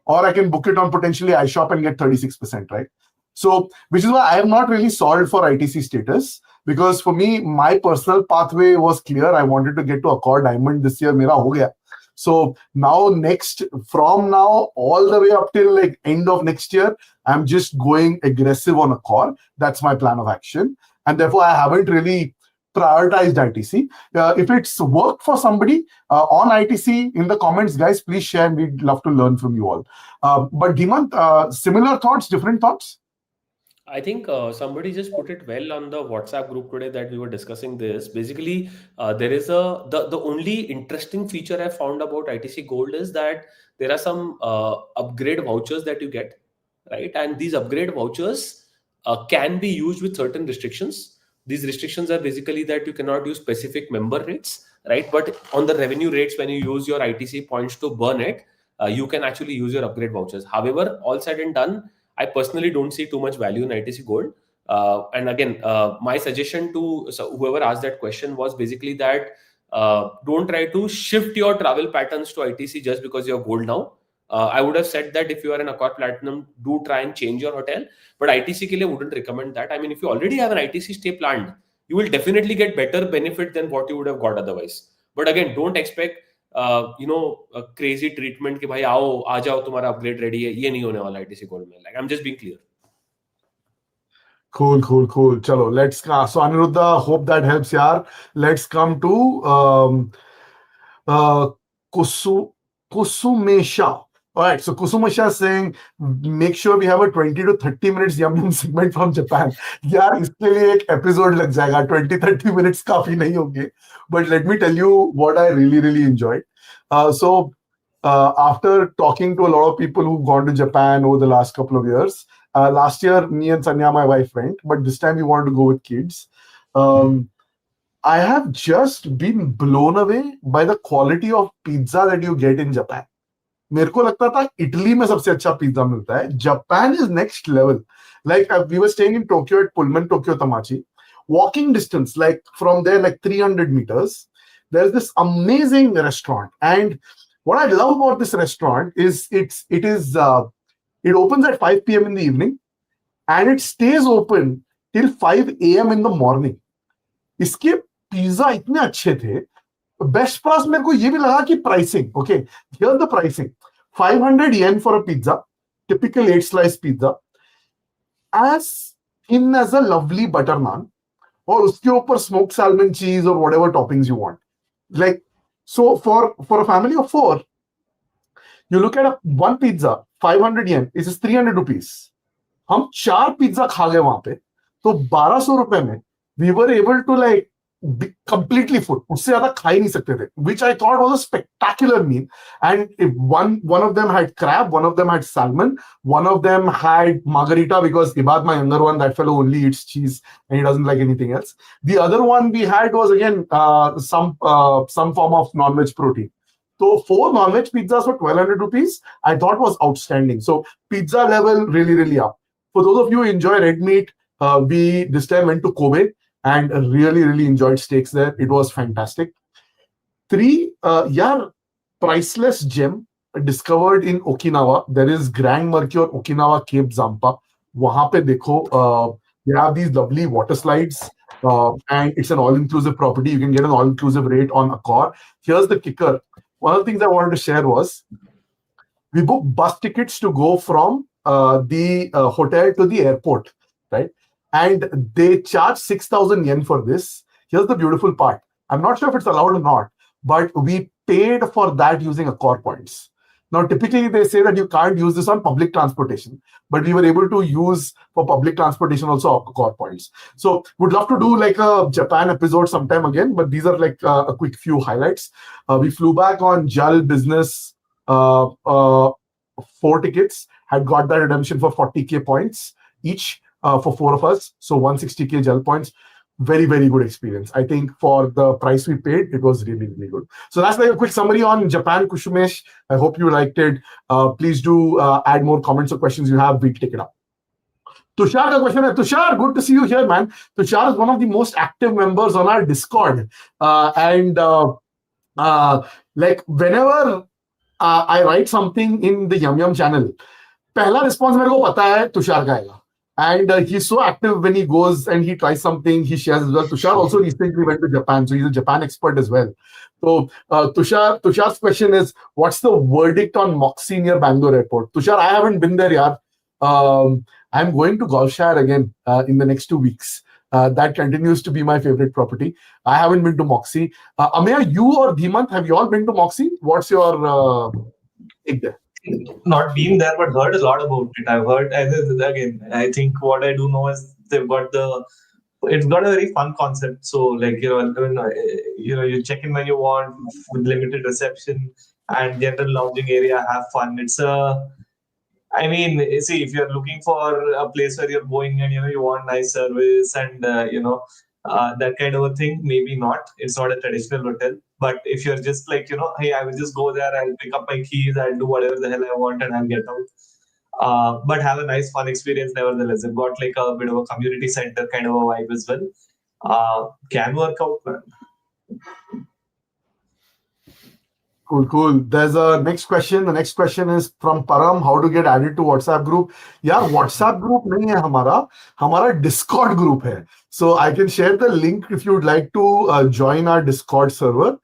Or I can book it on potentially iShop and get 36%, right? So, which is why I have not really solved for ITC status, because for me, my personal pathway was clear. I wanted to get to Accor Diamond this year. Mera ho gaya. So now from now all the way up till like end of next year, I'm just going aggressive on Accor. That's my plan of action. And therefore, I haven't really prioritized ITC. If it's worked for somebody on ITC, in the comments, guys, please share and we'd love to learn from you all. But Dhimant, similar thoughts, different thoughts? I think somebody just put it well on the WhatsApp group today that we were discussing this. Basically, there is the only interesting feature I found about ITC Gold is that there are some upgrade vouchers that you get, right? And these upgrade vouchers can be used with certain restrictions. These restrictions are basically that you cannot use specific member rates, right? But on the revenue rates, when you use your ITC points to burn it, you can actually use your upgrade vouchers. However, all said and done, I personally don't see too much value in ITC Gold. And again, my suggestion to whoever asked that question was basically that don't try to shift your travel patterns to ITC just because you're Gold now. I would have said that if you are in Accor Platinum, do try and change your hotel. But ITC ke liye wouldn't recommend that. I mean, if you already have an ITC stay planned, you will definitely get better benefit than what you would have got otherwise. But again, don't expect a crazy treatment कि भाई आओ आ जाओ तुम्हारा upgrade ready है, ये नहीं होने वाला ITC Gold में. Like I'm just being clear. Cool. Chalo, let's so Aniruddha, hope that helps, yaar. Let's come to Kusumesha. All right, so Kusumesha is saying, make sure we have a 20 to 30 minutes yum segment from Japan. यार इसके लिए एक episode लग जाएगा, 20-30 minutes काफी नहीं होंगे. But let me tell you what I really enjoyed. So after talking to a lot of people who've gone to Japan over the last couple of years, last year me and Sanya, my wife, went, but this time we wanted to go with kids. I have just been blown away by the quality of pizza that you get in Japan. मेरे को लगता था Italy में सबसे अच्छा pizza मिलता है. Japan is next level. Like we were staying in Tokyo at Pullman Tokyo Tamachi. Walking distance, like from there, like 300 meters, there's this amazing restaurant. And what I love about this restaurant is it opens at 5 p.m. in the evening and it stays open till 5 a.m. in the morning. इसके pizza इतने अच्छे थे. Best price मेरे को ये भी लगा कि pricing. Okay, here's the pricing. 500 yen for a pizza, typical 8 slice pizza, as thin as a lovely butter naan, और उसके ऊपर smoked salmon cheese or whatever toppings you want. Like, so for a family of 4, you look at one pizza, 500 yen, this is 300 rupees. हम 4 pizza खा गए वहां पे, तो 1200 रुपए में we were able to like completely full. उससे ज़्यादा खा ही नहीं सकते थे, which I thought was a spectacular meal. And if one of them had crab, one of them had salmon, one of them had margarita, because Ibad, my younger one, that fellow only eats cheese and he doesn't like anything else. The other one we had was again some form of non-veg protein. So 4 non-veg pizzas for 1,200 rupees, I thought was outstanding. So pizza level really, really up. For those of you who enjoy red meat, we this time went to Kobe and really, really enjoyed steaks there. It was fantastic. 3, priceless gem discovered in Okinawa. There is Grand Mercure Okinawa Cape Zampa. Wahan pe dekho, they have these lovely water slides, and it's an all-inclusive property. You can get an all-inclusive rate on Accor. Here's the kicker. One of the things I wanted to share was we booked bus tickets to go from the hotel to the airport, right? And they charge 6,000 yen for this. Here's the beautiful part. I'm not sure if it's allowed or not, but we paid for that using Accor points. Now, typically they say that you can't use this on public transportation, but we were able to use for public transportation also Accor points. So would love to do like a Japan episode sometime again, but these are like a quick few highlights. We flew back on JAL business, 4 tickets, had got that redemption for 40K points each for 4 of us. So 160K JAL points. Very, very good experience. I think for the price we paid, it was really, really good. So that's like a quick summary on Japan, Kushumesh. I hope you liked it. Please do add more comments or questions you have. We'll take it up. Tushar ka question hai. Tushar, good to see you here, man. Tushar is one of the most active members on our Discord. Like whenever I write something in the Yum Yum channel, पहला response मेरे को पता है तुषार का आएगा. And he's so active when he goes and he tries something, he shares as well. Tushar also recently went to Japan, so he's a Japan expert as well. So Tushar's question is, what's the verdict on Moxie near Bangalore Airport? Tushar, I haven't been there yet. I'm going to Gulfshire again in the next 2 weeks. That continues to be my favorite property. I haven't been to Moxie. Ameya, you or Dhimant, have you all been to Moxie? What's your take there? Not been there, but heard a lot about it. I've heard, and again, I think what I do know is they've got it's got a very fun concept. So, like, you check in when you want with limited reception and general lounging area, have fun. I mean, see, if you're looking for a place where you're going and, you want nice service and, that kind of a thing, maybe not. It's not a traditional hotel. But if you're just like, hey, I will just go there, I'll pick up my keys, I'll do whatever the hell I want and I'll get out. But have a nice, fun experience nevertheless. They've got like a bit of a community center kind of a vibe as well. Can work out, man. Cool. There's a next question. The next question is from Param. How to get added to WhatsApp group? Yeah, WhatsApp group नहीं है हमारा Discord group है. So I can share the link if you'd like to join our Discord server.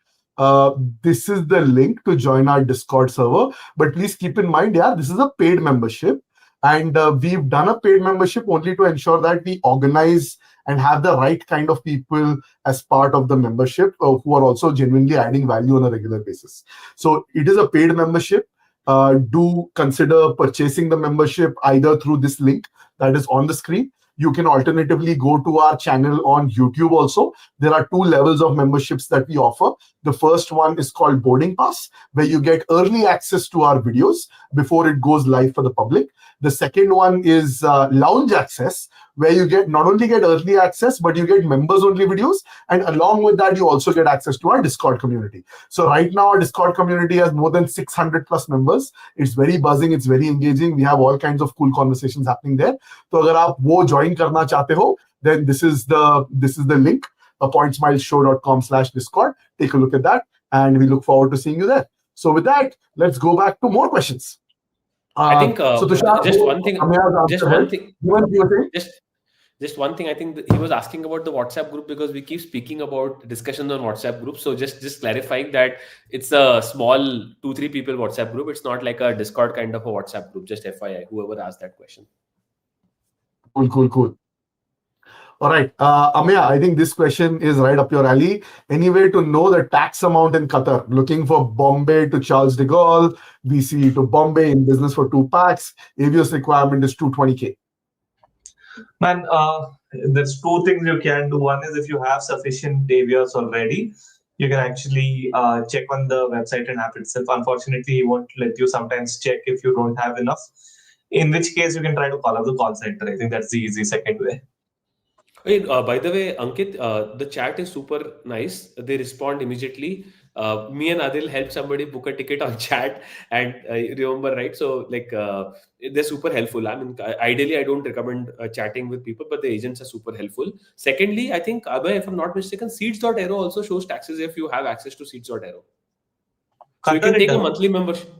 This is the link to join our Discord server. But please keep in mind, this is a paid membership. And we've done a paid membership only to ensure that we organize and have the right kind of people as part of the membership who are also genuinely adding value on a regular basis. So it is a paid membership. Do consider purchasing the membership either through this link that is on the screen. You can alternatively go to our channel on YouTube also. There are 2 levels of memberships that we offer. The first one is called Boarding Pass, where you get early access to our videos before it goes live for the public. The second one is Lounge Access, where you not only get early access, but you get members-only videos. And along with that, you also get access to our Discord community. So right now, our Discord community has more than 600 plus members. It's very buzzing. It's very engaging. We have all kinds of cool conversations happening there. So if you want to join karna chahte ho, then this is the link, pointsmileshow.com/Discord. Take a look at that. And we look forward to seeing you there. So with that, let's go back to more questions. I think so Tushar, just one thing. Just one thing. I think he was asking about the WhatsApp group because we keep speaking about discussions on WhatsApp group. So just clarifying that it's a small 2-3 people WhatsApp group. It's not like a Discord kind of a WhatsApp group. Just FYI, whoever asked that question. Cool. All right, Ameya, I think this question is right up your alley. Any way to know the tax amount in Qatar? Looking for Bombay to Charles de Gaulle, BC to Bombay in business for 2 packs. Avios requirement is 220K. Man, there's two things you can do. One is if you have sufficient avias already, you can actually check on the website and app itself. Unfortunately, it won't let you sometimes check if you don't have enough. In which case, you can try to call up the call center. I think that's the easy second way. Hey, by the way, Ankit, the chat is super nice. They respond immediately. Me and Adil help somebody book a ticket on chat, and remember, right? So, like, they're super helpful. I mean, ideally, I don't recommend chatting with people, but the agents are super helpful. Secondly, I think, Abhay, if I'm not mistaken, Seeds.aero also shows taxes if you have access to Seeds.aero. So you Qatar, can it take a does. monthly membership.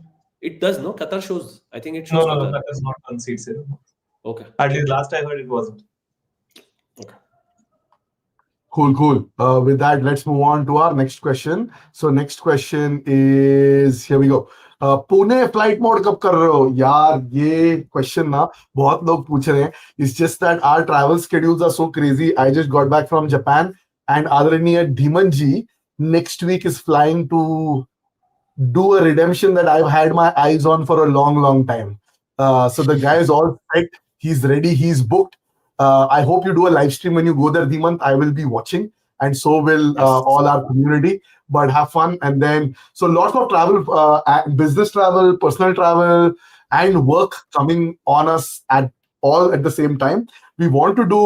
It does, no? Qatar shows. I think it No, shows no, no, Qatar. that is not on seat zero. Okay. At least last I heard it wasn't. Okay. Cool, cool. With that, let's move on to our next question. So next question is, here we go. Pune flight mode कब कर रहे हो यार? ये question ना बहुत लोग पूछ रहे हैं. It's just that our travel schedules are so crazy. I just got back from Japan, and Adaraniya Dhimanji next week is flying to do a redemption that I've had my eyes on for a long, long time. So the guy is all set. He's ready. He's booked. I hope you do a live stream when you go there, Dhimant. I will be watching, and so will Yes. all our community. But have fun, and then so lots of travel, business travel, personal travel, and work coming on us at all at the same time. We want to do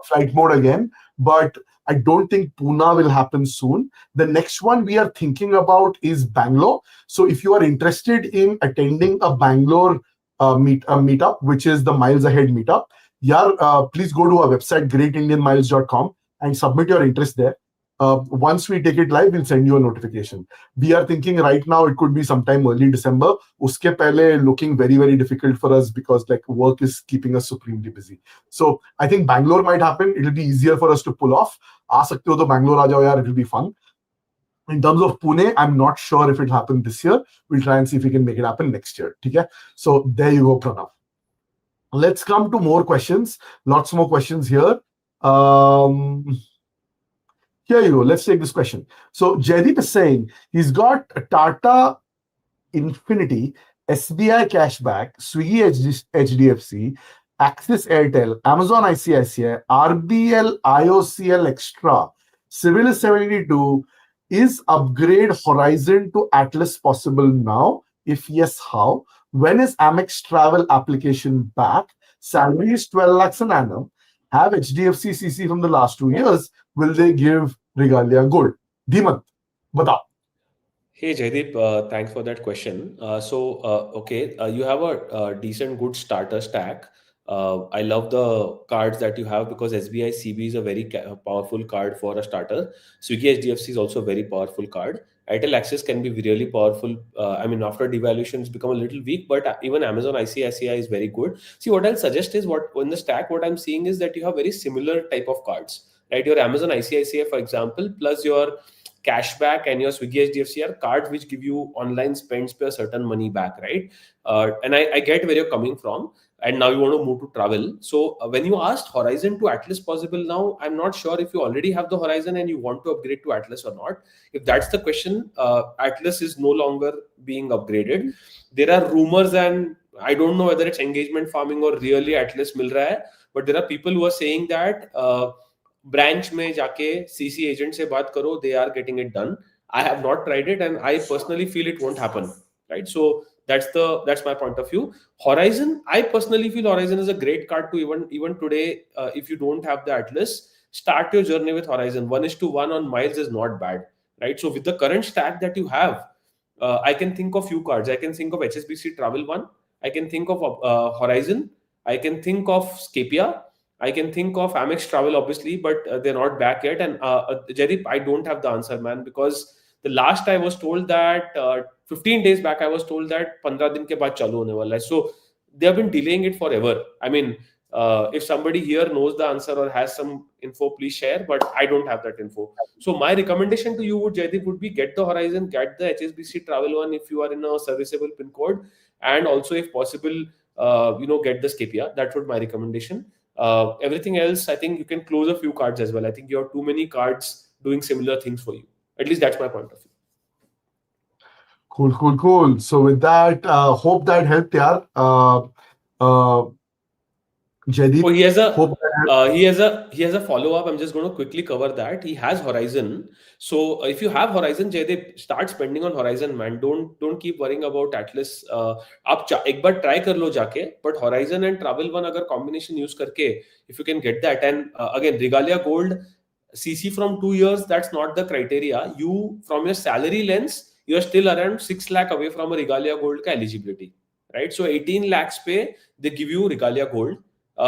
flight mode again, but I don't think Pune will happen soon. The next one we are thinking about is Bangalore. So if you are interested in attending a Bangalore meetup, which is the Miles Ahead meetup, yeah, please go to our website, greatindianmiles.com, and submit your interest there. Once we take it live, we'll send you a notification. We are thinking right now it could be sometime early December. Uske pehle looking very, very difficult for us because like work is keeping us supremely busy. So I think Bangalore might happen. It'll be easier for us to pull off. आ सकते हो तो Bangalore आ जाओ यार, it'll be fun. In terms of Pune, I'm not sure if it'll happen this year. We'll try and see if we can make it happen next year. Okay? So there you go, Pranav. Let's come to more questions. Lots more questions here. Here you go. Let's take this question. So Jaideep is saying he's got a Tata Infinity, SBI Cashback, Swiggy HDFC, Axis Airtel, Amazon ICICI, RBL IOCL Extra. Civil is 72. Is upgrade Horizon to Atlas possible now? If yes, how? When is Amex Travel application back? Salary is 12 lakhs an annum. Have HDFC CC from the last 2 years. Will they give Regalia Gold? Dhimant, batao. Hey Jaideep, thanks for that question. Okay, you have a decent, good starter stack. I love the cards that you have because SBI CB is a very powerful card for a starter. Swiggy HDFC is also a very powerful card. Airtel Access can be really powerful. I mean, after devaluation, it's become a little weak, but even Amazon ICICI is very good. See, what I'll suggest is what in the stack, what I'm seeing is that you have very similar type of cards, right? Your Amazon ICICI, for example, plus your cashback and your Swiggy HDFC are cards which give you online spends per certain money back, right? And I get where you're coming from. And now you want to move to travel. So when you asked Horizon to Atlas possible now, I'm not sure if you already have the Horizon and you want to upgrade to Atlas or not. If that's the question, Atlas is no longer being upgraded. There are rumors, and I don't know whether it's engagement farming or really Atlas mil raha hai, but there are people who are saying that branch में जाके CC agent से बात करो, they are getting it done. I have not tried it and I personally feel it won't happen, right? So that's my point of view. Horizon, I personally feel Horizon is a great card to even today. If you don't have the Atlas, start your journey with Horizon. 1:1 on miles is not bad, right? So with the current stack that you have, I can think of few cards. I can think of HSBC Travel One. I can think of Horizon. I can think of Scapia. I can think of Amex Travel, obviously, but they're not back yet. And Jaideep, I don't have the answer, man, because the last I was told that 15 days back, I was told that 15 दिन के बाद चालू होने वाला है. So they have been delaying it forever. I mean, if somebody here knows the answer or has some info, please share. But I don't have that info. So my recommendation to you, Jaideep, would be get the Horizon, get the HSBC Travel One if you are in a serviceable pin code, and also if possible, get the Scapia. That would be my recommendation. Everything else, I think you can close a few cards as well. I think you have too many cards doing similar things for you. At least that's my point of view. Cool, cool, cool. So with that, hope that helped, yaar. Jaideep, Oh, hope he has a follow up. I'm just going to quickly cover that. He has Horizon. So if you have Horizon, Jaydeep, start spending on Horizon, man. Don't keep worrying about Atlas. आप एक बार try कर लो जाके. But Horizon and Travel One अगर combination use करके, if you can get that, and again Regalia Gold CC from 2 years, that's not the criteria. You from your salary lens, you are still around 6 lakh away from a Regalia Gold का eligibility, right? So 18 lakhs पे they give you Regalia Gold,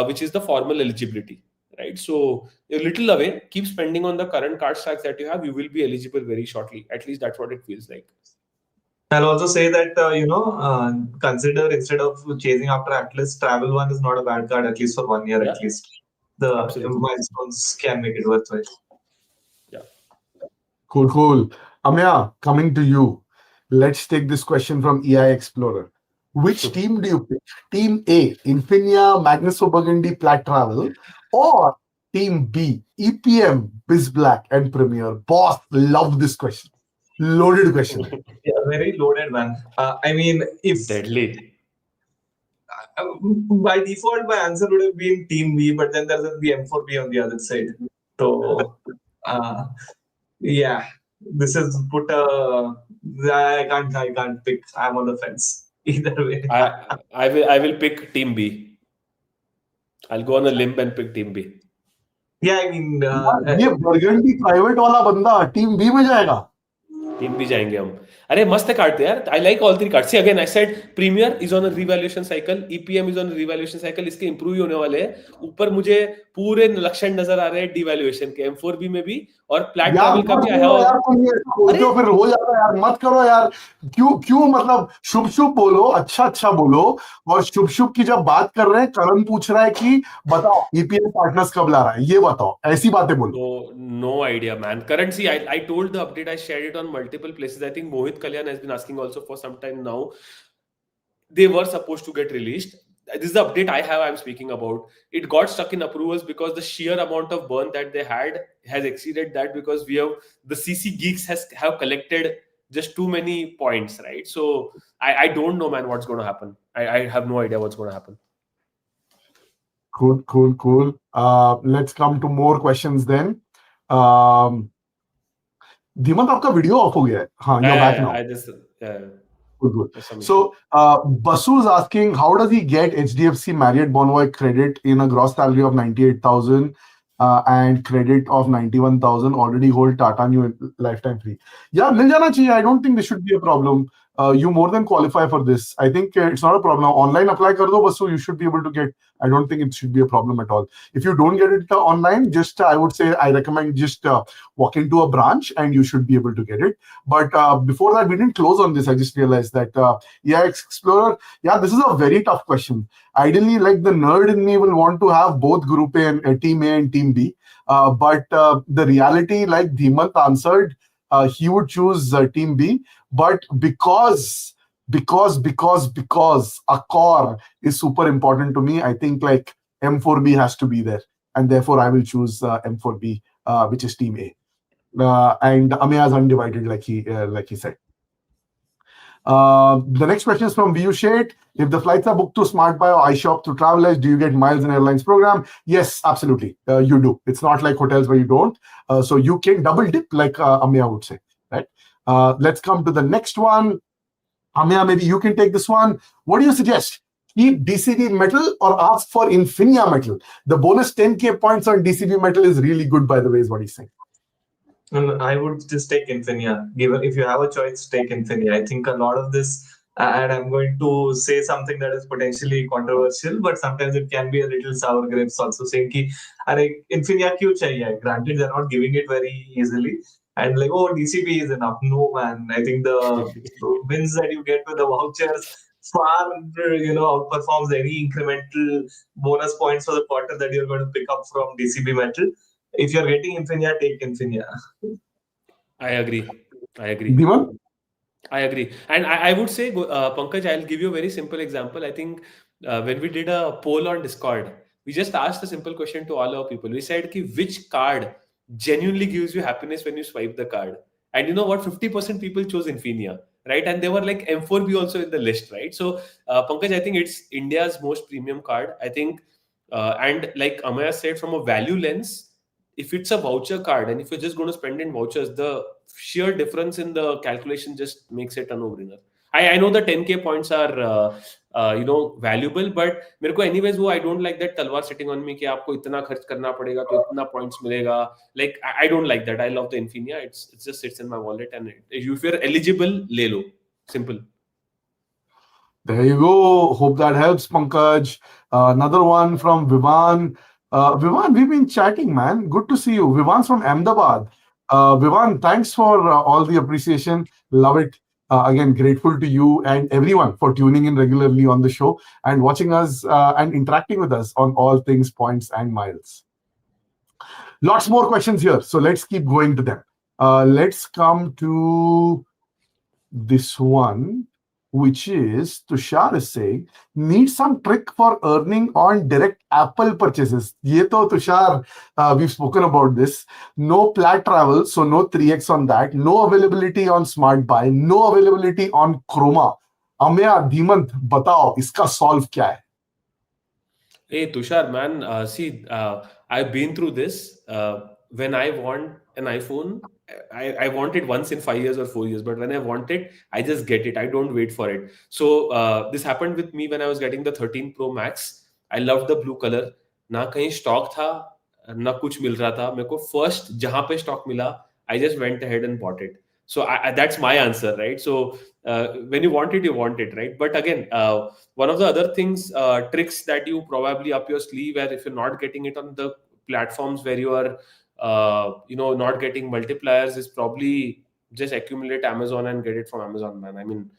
which is the formal eligibility, right? So you're a little away. Keep spending on the current card stacks that you have. You will be eligible very shortly. At least that's what it feels like. I'll also say that consider instead of chasing after Atlas, Travel One is not a bad card, at least for 1 year Yeah, at least. The absolutely. milestones can make it worthwhile. Yeah. cool. Amya, coming to you. Let's take this question from EI Explorer. Which team do you pick? Team A, Infinia, Magnus Burgundy, Plat Travel, or Team B, EPM, Biz Black, and Premier? Boss, love this question. Loaded question. Yeah, very loaded one. I mean, if Deadly. by default my answer would have been Team B, but then there's the M4B on the other side. So yeah, this is put a. I can't pick. I'm on the fence either way. I will pick Team B. I'll go on a limb and pick Team B. Yeah, I mean, ये burgundy private वाला बंदा team B में जाएगा. Team भी जाएंगे हम. अरे मस्त कार्ड थे यार. I like all three cards. See again, I said Premier is on a revaluation cycle, EPM is on a revaluation cycle. इसके improve ही होने वाले हैं. ऊपर मुझे पूरे लक्षण नजर आ रहे हैं devaluation के, M4B में भी और Plat यार Travel का मत भी. करो यार, तुम ये बोलते हो फिर हो जाता है यार. मत करो यार. क्यों मतलब शुभ शुभ बोलो, अच्छा बोलो. और शुभ शुभ की जब बात कर रहे हैं, करण पूछ रहा है कि बताओ ईपीएम पार्टनर्स कब ला रहा है, ये बताओ. ऐसी बातें बोलो. No idea, man. Currency, I told the update, I shared it on multiple places. I think Mohit Kalyan has been asking also for some time now. They were supposed to get released. This is the update I have, I'm speaking about. It got stuck in approvals because the sheer amount of burn that they had has exceeded that, because the CC geeks have collected just too many points, right? So I don't know, man, what's going to happen. I have no idea what's going to happen. Cool. Let's come to more questions then. Dhimant, आपका video of हो गया है. हाँ, you're back now. Good. So, Basu is asking, how does he get HDFC Marriott Bonvoy credit in a gross salary of 98,000 and credit of 91,000? Already hold Tata New lifetime free. Yeah, mil jana chahiye. I don't think this should be a problem. You more than qualify for this. I think it's not a problem. Now, online apply kar do, Basu, you should be able to get. I don't think it should be a problem at all. If you don't get it online, just I would say I recommend just walk into a branch and you should be able to get it. But before that, we didn't close on this. I just realized that Explorer, yeah, this is a very tough question. Ideally, like the nerd in me will want to have both Group A and Team A and Team B. But the reality, like Dhimant answered, he would choose Team B. But because a core is super important to me, I think like M4B has to be there, and therefore I will choose M4B, which is Team A. And Amaya is undivided, like he said. The next question is from View Shade. If the flights are booked to SmartBuy or iShop through Travel Edge, do you get miles and airlines program? Yes, absolutely. You do. It's not like hotels where you don't. So you can double dip, like Amaya would say, right? Let's come to the next one. Amaya, maybe you can take this one. What do you suggest? Keep DCB metal or ask for Infinia metal? The bonus 10k points on DCB metal is really good, by the way, is what he's saying. I would just take Infinia. Given if you have a choice, take Infinia. I think a lot of this, and I'm going to say something that is potentially controversial, but sometimes it can be a little sour grapes also, saying ki, Infinia kyun chahiye? Granted, they're not giving it very easily. And like, oh, DCB is enough. No, man. I think the wins that you get with the vouchers far, outperforms any incremental bonus points for the quarter that you're going to pick up from DCB metal. If you're getting Infinia, take Infinia. I agree. Dhiman? I agree. And I would say, Pankaj, I'll give you a very simple example. I think when we did a poll on Discord, we just asked a simple question to all our people. We said, which card genuinely gives you happiness when you swipe the card? And you know what? 50% people chose Infinia, right? And they were like M4B also in the list, right? So, Pankaj, I think it's India's most premium card. I think And like Amaya said, from a value lens, if it's a voucher card and if you're just going to spend in vouchers, the sheer difference in the calculation just makes it a no-brainer. I know the 10K points are valuable, but मेरे को anyways वो I don't like that तलवार sitting on me कि आपको इतना खर्च करना पड़ेगा तो इतना points मिलेगा. Like I don't like that. I love the Infinia. It just sits in my wallet, and if you're eligible, ले लो. Simple. There you go. Hope that helps, Pankaj. Another one from Vivan. Vivan, we've been chatting, man. Good to see you. Vivan's from Ahmedabad. Vivan, thanks for all the appreciation. Love it. Again, grateful to you and everyone for tuning in regularly on the show and watching us and interacting with us on all things points and miles. Lots more questions here, so let's keep going to them. Let's come to this one, which is Tushar is saying, need some trick for earning on direct Apple purchases. Ye to Tushar, we've spoken about this. No plat travel, so no 3x on that. No availability on Smart Buy. No availability on Chroma. Amya, Dhimant, batao, iska solve kya hai? Hey Tushar, man, see, I've been through this. When I want an iPhone, I want it once in 5 years or 4 years, but when I want it, I just get it. I don't wait for it. So this happened with me when I was getting the 13 Pro Max. I loved the blue color. ना कहीं stock था, ना कुछ मिल रहा था. मेरे को first जहाँ पे stock मिला, I just went ahead and bought it. So that's my answer, right? So when you want it, right? But again, one of the other things, tricks that you probably up your sleeve, where if you're not getting it on the platforms where you are not getting multipliers, is probably just accumulate Amazon and get it from Amazon, man. I mean,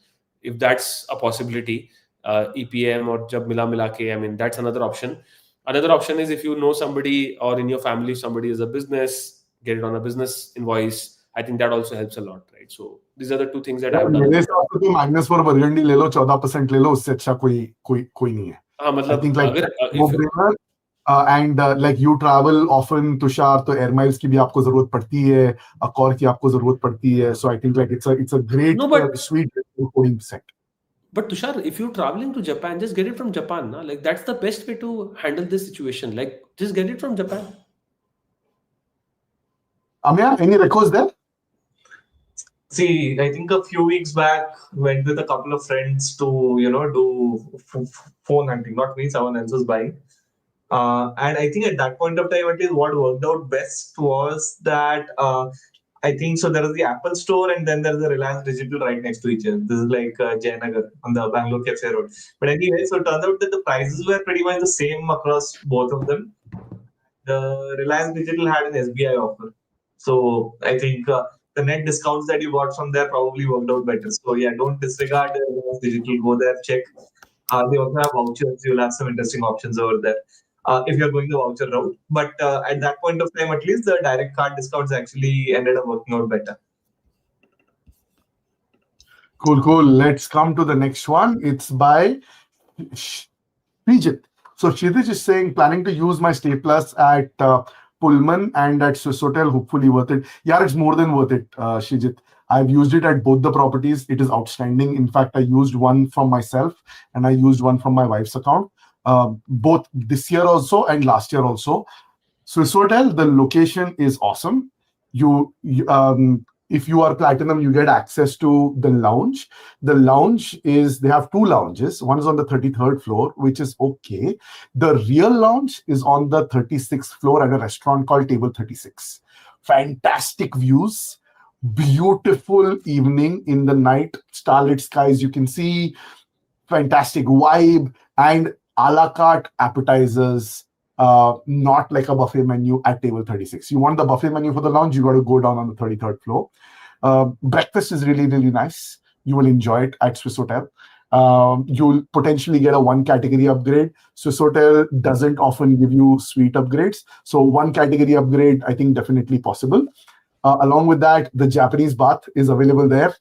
if that's a possibility, EPM or jab mila ke, I mean, that's another option. Another option is if you know somebody or in your family, somebody is a business, get it on a business invoice. I think that also helps a lot, right? So these are the two things that I've done. मेरे हिसाब से तो Magnus for Burgundy ले लो, 14% ले लो, उससे अच्छा कोई नहीं है. हाँ, मतलब I think like अगर no-brainer. And like you travel often, Tushar, तो air miles की भी आपको जरूरत पड़ती है, Accor की आपको जरूरत पड़ती है. So I think like it's a great sweet 14%. But Tushar, if you're traveling to Japan, just get it from Japan. Na? Like that's the best way to handle this situation. Like just get it from Japan. Amya, any records there? See, I think a few weeks back, went with a couple of friends to, do phone hunting, not me, someone else was buying. And I think at that point of time, at least what worked out best was that I think so. There is the Apple store, and then there's the Reliance Digital right next to each other. This is like Jayanagar on the Bangalore Cafe Road. But anyway, so it turns out that the prices were pretty much the same across both of them. The Reliance Digital had an SBI offer, so I think the net discounts that you got from there probably worked out better. So yeah, don't disregard Reliance Digital. Go there, check. They also have vouchers. You'll have some interesting options over there. If you're going the voucher route. But at that point of time, at least the direct card discounts actually ended up working out better. Cool. Let's come to the next one. It's by Shrijit. So Shrijit is saying, planning to use my Stay Plus at Pullman and at Swiss Hotel, hopefully worth it. Yeah, it's more than worth it, Shrijit. I've used it at both the properties. It is outstanding. In fact, I used one from myself and I used one from my wife's account. Both this year also and last year also. Swiss Hotel, the location is awesome. If you are platinum, you get access to the lounge. The lounge they have two lounges. One is on the 33rd floor, which is okay. The real lounge is on the 36th floor at a restaurant called Table 36. Fantastic views, beautiful evening in the night, starlit skies you can see, fantastic vibe, and a la carte appetizers, not like a buffet menu at Table 36. You want the buffet menu for the lounge, you got to go down on the 33rd floor. Breakfast is really, really nice. You will enjoy it at Swiss Hotel. You'll potentially get a one category upgrade. Swiss Hotel doesn't often give you suite upgrades. So one category upgrade, I think definitely possible. Along with that, the Japanese bath is available there.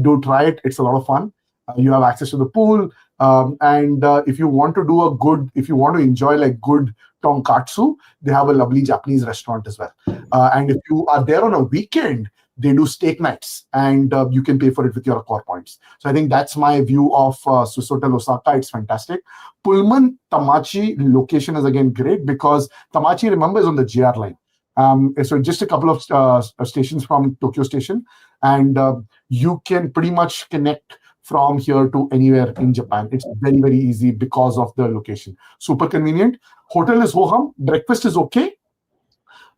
Do try it. It's a lot of fun. You have access to the pool. And if you want to enjoy like good tonkatsu, they have a lovely Japanese restaurant as well. And if you are there on a weekend, they do steak nights, and you can pay for it with your core points. So I think that's my view of Swissotel Osaka. It's fantastic. Pullman Tamachi location is again great because Tamachi, remember, is on the JR line. So just a couple of stations from Tokyo Station, and you can pretty much connect from here to anywhere in Japan. It's very, very easy because of the location. Super convenient. Hotel is ho-hum. Breakfast is okay.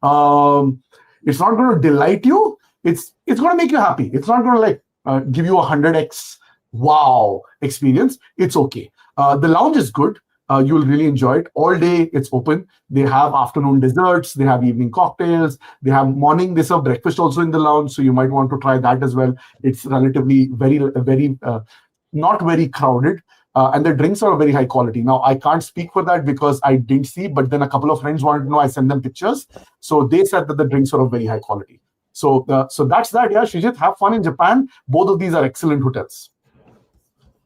It's not going to delight you. It's going to make you happy. It's not going to like give you a 100x wow experience. It's okay. The lounge is good. You'll really enjoy it. All day it's open. They have afternoon desserts. They have evening cocktails. They have morning. They serve breakfast also in the lounge. So you might want to try that as well. It's relatively very not very crowded. And the drinks are of very high quality. Now, I can't speak for that because I didn't see, but then a couple of friends wanted to know. I sent them pictures. So they said that the drinks are of very high quality. So that's that. Yeah, Shrijit, have fun in Japan. Both of these are excellent hotels.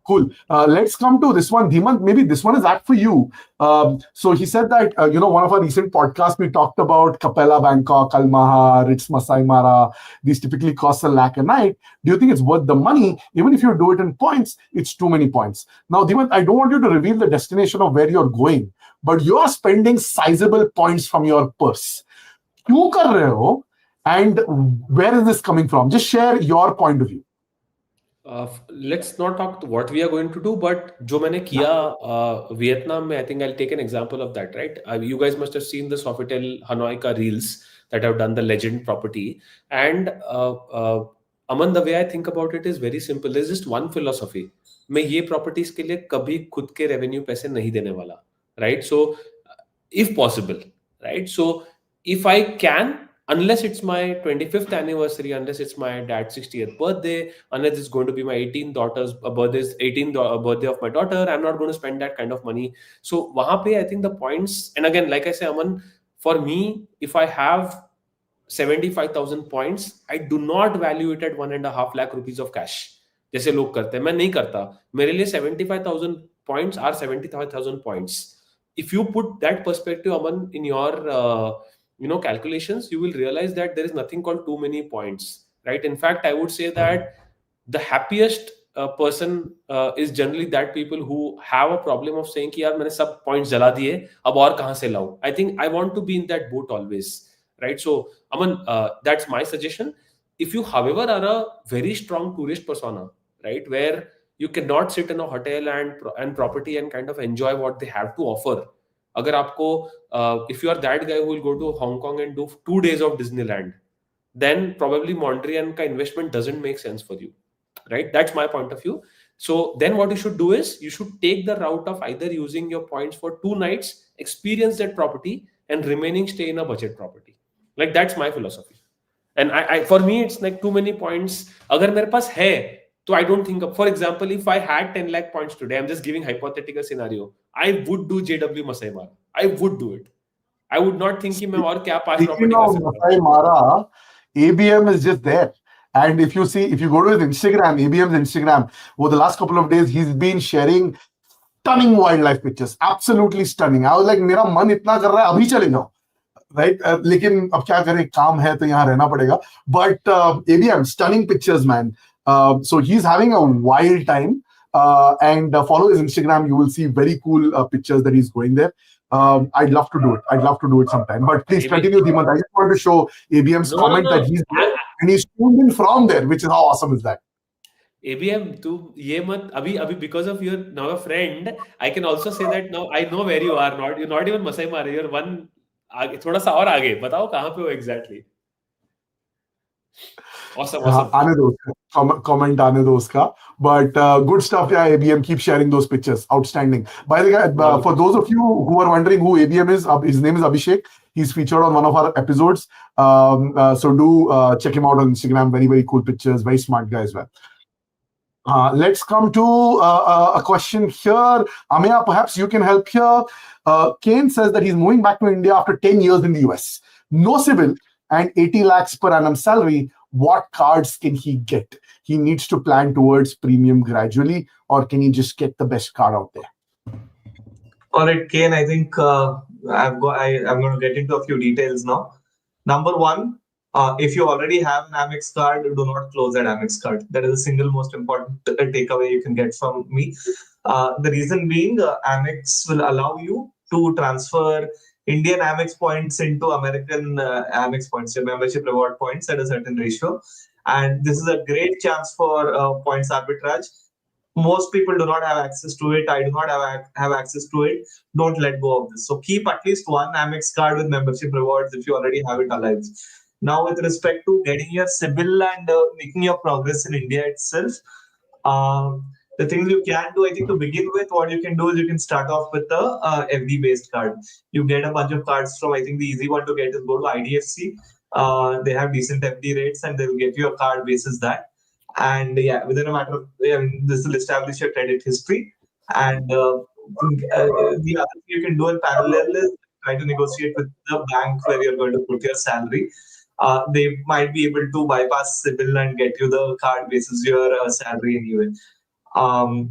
Cool. Let's come to this one. Dhimant, maybe this one is apt for you. So he said that, one of our recent podcasts, we talked about Capella Bangkok, Almaha, Ritz Masai Mara. These typically cost $1 lakh a night. Do you think it's worth the money? Even if you do it in points, it's too many points. Now, Dhimant, I don't want you to reveal the destination of where you're going, but you're spending sizable points from your purse. Kyun kar rahe ho? And where is this coming from? Just share your point of view. Let's not talk what we are going to do, but जो मैंने किया Vietnam में, I think I'll take an example of that, right? You guys must have seen the Sofitel Hanoi ka reels that have done the legend property. And Aman, the way I think about it is very simple. There's just one philosophy. मैं ये properties के लिए कभी खुद के revenue पैसे नहीं देने वाला, right? So, if possible, right? So, if I can, unless it's my 25th anniversary, unless it's my dad's 60th birthday, unless it's going to be my 18th daughter's birthday of my daughter, I'm not going to spend that kind of money. So, wahan pe, I think the points, and again, like I say, Aman, for me, if I have 75,000 points, I do not value it at 1.5 lakh rupees of cash. जैसे लोग करते हैं, मैं नहीं करता. मेरे लिए 75,000 points are 75,000 points. If you put that perspective, Aman, in your calculations, you will realize that there is nothing called too many points, right? In fact, I would say that the happiest person is generally that people who have a problem of saying कि यार मैंने सब points जला दिए, अब और कहाँ से लाऊं? I think I want to be in that boat always, right? So, Aman, that's my suggestion. If you, however, are a very strong tourist persona, right, where you cannot sit in a hotel and property and kind of enjoy what they have to offer. अगर आपको if you are that guy who will go to Hong Kong and do 2 days of Disneyland, then probably Mondrian ka investment doesn't make sense for you, right? That's my point of view. So then what you should do is you should take the route of either using your points for 2 nights, experience that property, and remaining stay in a budget property. Like that's my philosophy. And I for me it's like too many points. अगर मेरे पास है, so I don't think, for example, if I had 10 lakh points today, I'm just giving hypothetical scenario, I would do JW Masai Mara. I would do it. I would not think कि मैं और क्या 5 property कर सकता हूँ. Masai Mara, ABM is just there. And if you go to his Instagram, ABM's Instagram, over the last couple of days, he's been sharing stunning wildlife pictures. Absolutely stunning. I was like, मेरा मन इतना कर रहा है, अभी चले जाओ. Right? लेकिन अब क्या करें, काम है तो यहाँ रहना पड़ेगा. But ABM, stunning pictures, man. So he's having a wild time, and follow his Instagram. You will see very cool pictures that he's going there. I'd love to do it. I'd love to do it sometime. But please continue, Dhimant. I just want to show ABM's comment that he's there and he's tuned in from there, which is how awesome is that. ABM, तू ये मत अभी because of your now a friend, I can also say that now I know where you are. You're not even Masai Mara. You're one आगे, थोड़ा सा और आगे. बताओ कहाँ पे हो exactly? Awesome. आने दो उसका comment आने दो उसका. But good stuff, yeah. ABM, keep sharing those pictures. Outstanding. By the way, for those of you who are wondering who ABM is, his name is Abhishek. He's featured on one of our episodes. So do check him out on Instagram. Very, very cool pictures. Very smart guy as well. Let's come to a question here. Ameya, perhaps you can help here. Kane says that he's moving back to India after 10 years in the US. No civil and 80 lakhs per annum salary. What cards can he get? He needs to plan towards premium gradually, or can he just get the best card out there? All right, Kane, I think I'm going to get into a few details now. Number one, If you already have an Amex card, do not close that Amex card. That is the single most important takeaway you can get from me. The reason being, Amex will allow you to transfer Indian Amex points into American Amex points, your membership reward points at a certain ratio. And this is a great chance for points arbitrage. Most people do not have access to it. I do not have access to it. Don't let go of this. So keep at least one Amex card with membership rewards if you already have it alive. Now, with respect to getting your CIBIL and making your progress in India itself, the things you can do, I think, to begin with, what you can do is you can start off with a FD based card. You get a bunch of cards from, I think, the easy one to get is go to IDFC. They have decent FD rates and they'll get you a card basis that. And yeah, within a matter of, this will establish your credit history. And the other thing you can do in parallel is try to negotiate with the bank where you're going to put your salary. They might be able to bypass CIBIL and get you the card basis your salary anyway.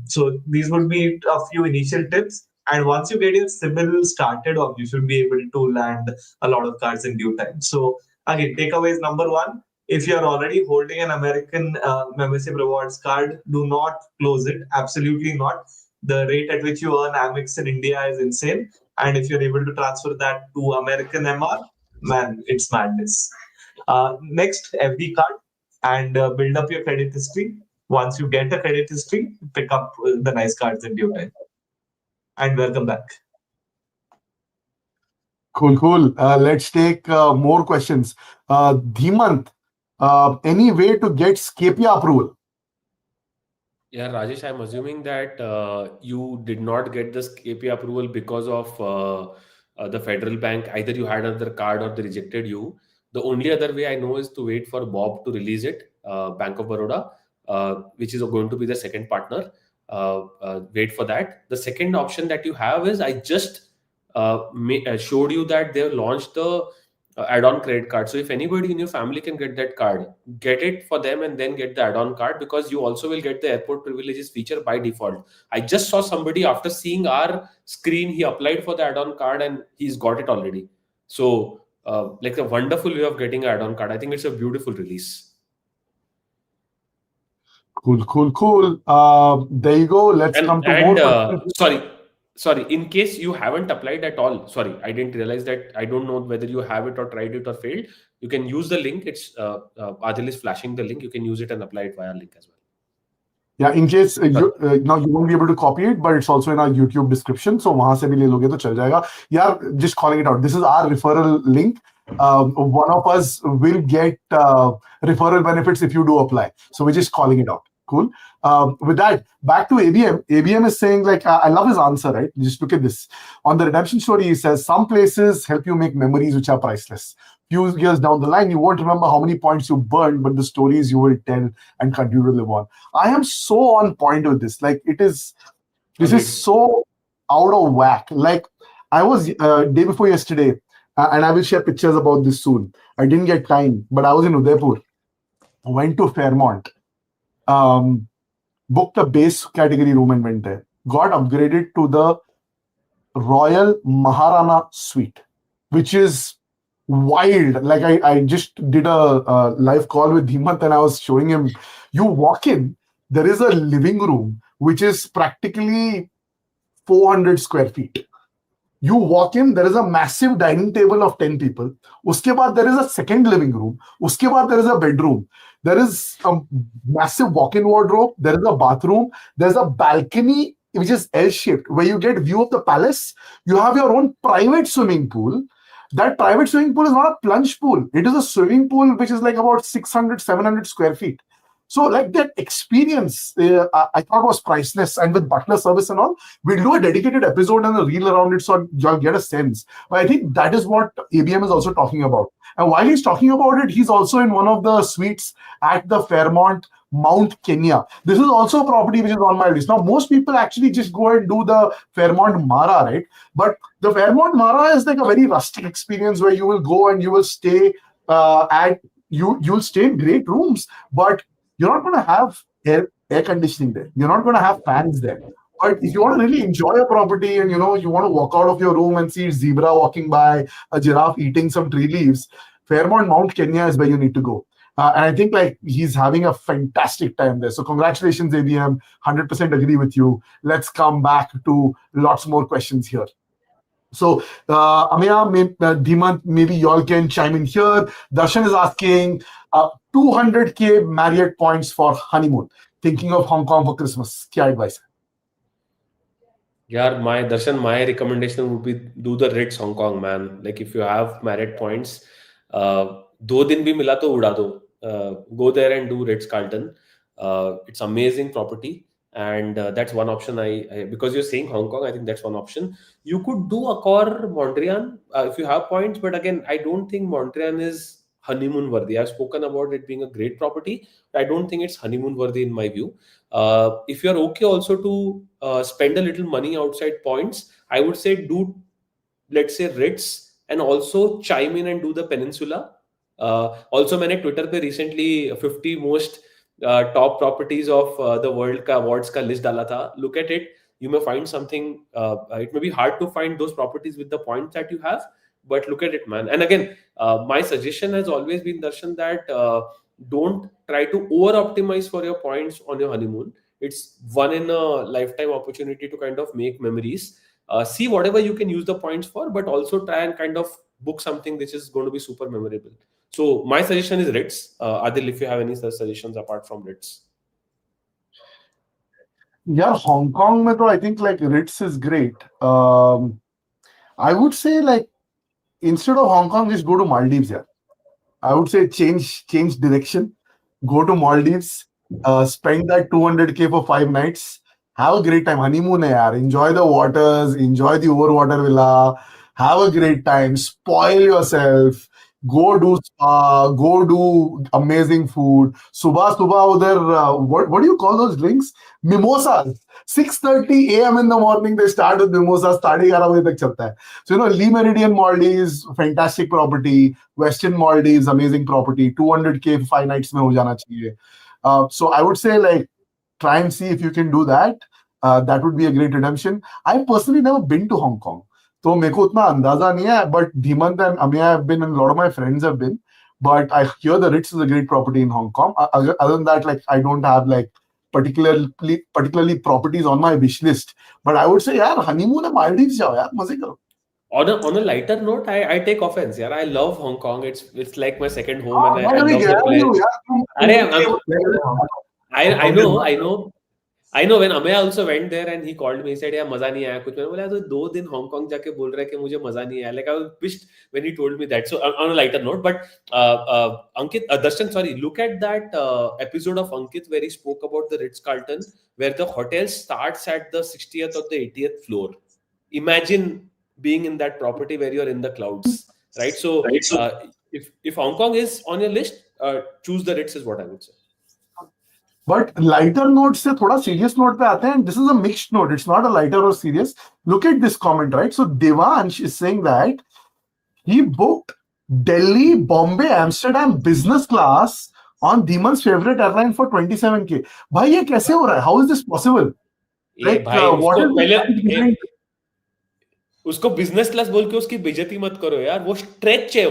So these would be a few initial tips. And once you get your CIBIL started off, you should be able to land a lot of cards in due time. So again, takeaway is number one. If you're already holding an American membership rewards card, do not close it. Absolutely not. The rate at which you earn Amex in India is insane. And if you're able to transfer that to American MR, man, it's madness. Next, FD card and build up your credit history. Once you get a credit history, pick up the nice cards in due time. And welcome back. Cool. Let's take more questions. Dhimant, any way to get Scapia approval? Yeah, Rajesh, I'm assuming that you did not get the Scapia approval because of the federal bank. Either you had another card or they rejected you. The only other way I know is to wait for Bob to release it, Bank of Baroda, which is going to be the second partner. Wait for that. The second option that you have is I just showed you that they've launched the add-on credit card. So if anybody in your family can get that card, get it for them and then get the add-on card, because you also will get the airport privileges feature by default. I just saw somebody after seeing our screen, he applied for the add-on card and he's got it already. So like a wonderful way of getting an add-on card. I think it's a beautiful release. Cool. There you go. Let's come to more. Sorry, in case you haven't applied at all, sorry, I didn't realize that. I don't know whether you have it or tried it or failed. You can use the link. It's Adil is flashing the link. You can use it and apply it via link as well. Yeah, in case you won't be able to copy it, but it's also in our YouTube description. So वहां से भी ले लोगे तो चल जाएगा. Yeah, just calling it out. This is our referral link. One of us will get referral benefits if you do apply. So we're just calling it out. Cool. With that, back to ABM. ABM is saying, like, I love his answer, right? Just look at this. On the redemption story, he says, some places help you make memories which are priceless. Few years down the line, you won't remember how many points you burned, but the stories you will tell and continue to live on. I am so on point with this. Like, this is so out of whack. Like, I was day before yesterday, and I will share pictures about this soon. I didn't get time, but I was in Udaipur. I went to Fairmont. Booked a base category room and went there. Got upgraded to the Royal Maharana Suite, which is wild. Like I just did a live call with Dhimant and I was showing him. You walk in, there is a living room which is practically 400 square feet. You walk in, there is a massive dining table of 10 people. Uske baad there is a second living room. Uske baad there is a bedroom. There is a massive walk-in wardrobe. There is a bathroom. There's a balcony which is L-shaped where you get view of the palace. You have your own private swimming pool. That private swimming pool is not a plunge pool. It is a swimming pool which is like about 600, 700 square feet. So like that experience, I thought was priceless. And with butler service and all, we'll do a dedicated episode and a reel around it so you'll get a sense. But I think that is what ABM is also talking about. And while he's talking about it, he's also in one of the suites at the Fairmont Mount Kenya. This is also a property which is on my list. Now, most people actually just go and do the Fairmont Mara, right? But the Fairmont Mara is like a very rustic experience where you will go and you will stay you'll stay in great rooms, but you're not going to have air conditioning there. You're not going to have fans there. But if you want to really enjoy a property and, you want to walk out of your room and see a zebra walking by, a giraffe eating some tree leaves, Fairmont Mount Kenya is where you need to go. And I think like he's having a fantastic time there. So congratulations, ABM. 100% agree with you. Let's come back to lots more questions here. So, Ameya, Dhimant, maybe y'all can chime in here. Darshan is asking 200K Marriott points for honeymoon. Thinking of Hong Kong for Christmas. Kya advice? Yeah, my recommendation would be do the Ritz Hong Kong, man. Like if you have Marriott points, 2 दिन भी मिला तो उड़ा दो. Go there and do Ritz Carlton. It's amazing property, and that's one option. Because you're saying Hong Kong, I think that's one option. You could do Accor Montreal if you have points, but again, I don't think Montreal is honeymoon worthy. I've spoken about it being a great property, but I don't think it's honeymoon worthy in my view. If you're okay also to spend a little money outside points, I would say do, let's say, Ritz, and also chime in and do the Peninsula. Also, मैंने Twitter पे recently 50 most top properties of the world का awards का list डाला था. Look at it. You may find something. It may be hard to find those properties with the points that you have, but look at it, man. And again, my suggestion has always been, Darshan, that don't try to over optimize for your points on your honeymoon. It's one in a lifetime opportunity to kind of make memories. See whatever you can use the points for, but also try and kind of book something which is going to be super memorable. So my suggestion is Ritz. Adil, if you have any such suggestions apart from Ritz. Yeah, Hong Kong, mein toh I think like Ritz is great. I would say like instead of Hong Kong, just go to Maldives. Yeah, I would say change direction. Go to Maldives. Spend that 200K for 5 nights. Have a great time. Honeymoon hai yaar. Enjoy the waters. Enjoy the overwater villa. Have a great time. Spoil yourself. Go do spa. Go do amazing food. Subah udhar. What do you call those drinks? Mimosas. 6:30 a.m. in the morning they start with mimosas. 11:30 baje tak chalta hai. So Lee Meridian Maldives, fantastic property. Western Maldives, amazing property. 200K for 5 nights mein ho jana chahiye. So I would say like try and see if you can do that. That would be a great redemption. I personally never been to Hong Kong. तो मेरे को उतना अंदाजा नहीं है, but Dhimant and Ameya have been and a lot of my friends have been. But I hear the Ritz is a great property in Hong Kong. Other than that, like I don't have like particularly properties on my wish list. But I would say, यार honeymoon है Maldives जाओ यार, मजे करो. On a lighter note, I take offense. Yeah, I love Hong Kong. It's like my second home, and I love the place. I know when Ameya also went there and he called me, he said, "Yeah, मजा नहीं आया कुछ." मैंने बोला तो 2 दिन Hong Kong जाके बोल रहा है कि मुझे मजा नहीं आया. Like I was pissed when he told me that. So on a lighter note, but Ankit, Darshan, sorry, look at that episode of Ankit where he spoke about the Ritz Carlton, where the hotel starts at the 60th or the 80th floor. Imagine being in that property where you're in the clouds, right? So if Hong Kong is on your list, choose the Ritz is what I would say. But lighter note से थोड़ा serious note पे आते हैं. This is a mixed note. It's not a lighter or serious. Look at this comment, right? So Devansh is saying that he booked Delhi, Bombay, Amsterdam business class on Dhimant's favorite airline for 27K. भाई ये कैसे हो रहा है? How is this possible? Like, what is उसको business class बोल के उसकी बेइज्जती मत करो यार. वो स्ट्रेच है,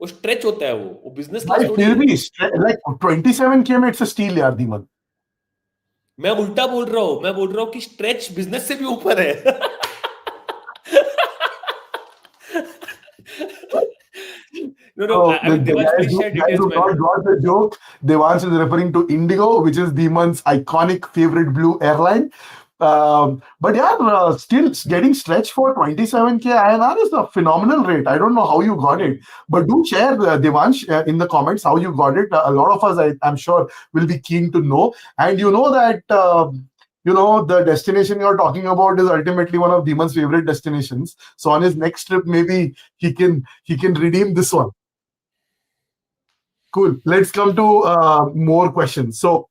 वो स्ट्रेच होता है, वो बिजनेस क्लास थोड़ी है. Like 27K में it's a steal यार Dhimant. मैं उल्टा बोल रहा हूँ. मैं बोल रहा हूँ कि स्ट्रेच बिजनेस से भी ऊपर है. No. I mean, Devansh, please share details, man. Not got the joke. Devansh is referring to Indigo, which is Dhimant's iconic favorite blue airline. But yeah, still getting stretched for 27K INR is a phenomenal rate. I don't know how you got it, but do share, Devansh, in the comments how you got it. A lot of us, I'm sure, will be keen to know. And you know that the destination you're talking about is ultimately one of Dhimant's favorite destinations. So on his next trip, maybe he can redeem this one. Cool. Let's come to more questions. So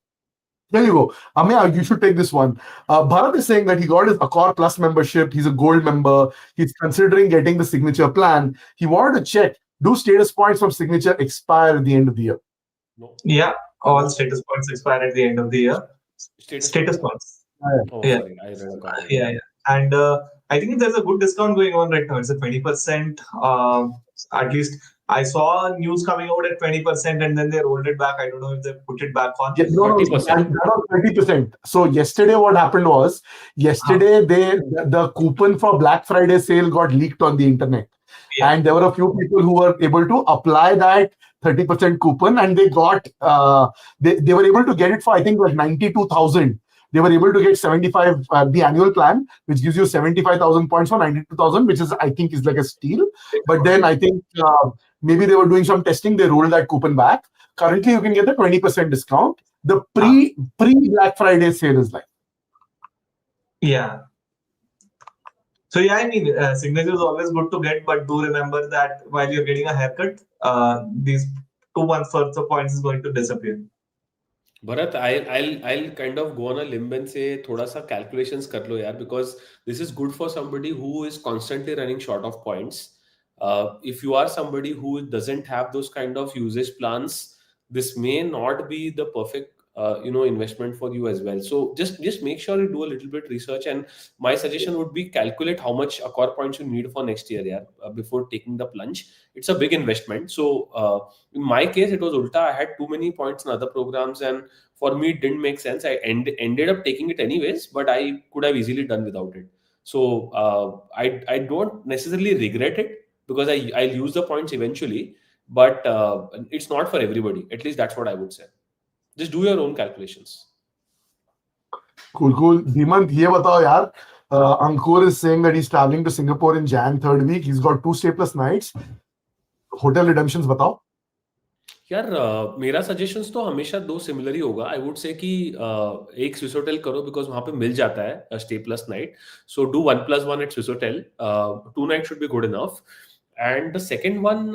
there you go. Ameya, you should take this one. Bharat is saying that he got his Accor Plus membership. He's a gold member. He's considering getting the signature plan. He wanted to check, do status points from signature expire at the end of the year? No. Yeah, all status points expire at the end of the year. Status points. Yeah. Sorry, yeah. And I think there's a good discount going on right now. It's a 20%, at least I saw news coming out at 20% and then they rolled it back. I don't know if they put it back on. Yeah, no, 30%. that was 30%. So yesterday, what happened was, yesterday the coupon for Black Friday sale got leaked on the internet, Yeah. and there were a few people who were able to apply that 30% coupon, and they got they were able to get it for, I think, like 92,000. They were able to get 75 the annual plan, which gives you 75,000 points for 92,000, which is, I think, is like a steal. But then I think maybe they were doing some testing. They rolled that coupon back. Currently, you can get the 20% discount. The pre Black Friday sale is like. Yeah. So yeah, I mean, signature is always good to get, but do remember that while you're getting a haircut, these 2 months worth of points is going to disappear. Bharat, I'll kind of go on a limb and say थोड़ा सा calculations कर लो यार, because this is good for somebody who is constantly running short of points. If you are somebody who doesn't have those kind of usage plans, this may not be the perfect investment for you as well. So just make sure you do a little bit research, and my suggestion would be calculate how much Accor points you need for next year, yeah, before taking the plunge. It's a big investment. So in my case, it was ulta. I had too many points in other programs, and for me, it didn't make sense. I ended up taking it anyways, but I could have easily done without it. So I don't necessarily regret it, because I'll use the points eventually, but it's not for everybody. At least that's what I would say. Just do your own calculations. Cool. Dhimant, ये बताओ यार. Ankur is saying that he's traveling to Singapore in Jan 3rd week. He's got 2 stay-plus nights. Hotel redemptions बताओ. यार मेरा suggestions तो हमेशा 2 similar ही होगा. I would say कि एक स्विस होटल करो, बिकॉज वहां पे मिल जाता है stay plus night. So do 1+1 at Swiss hotel. 2 night should be good enough. And the second one,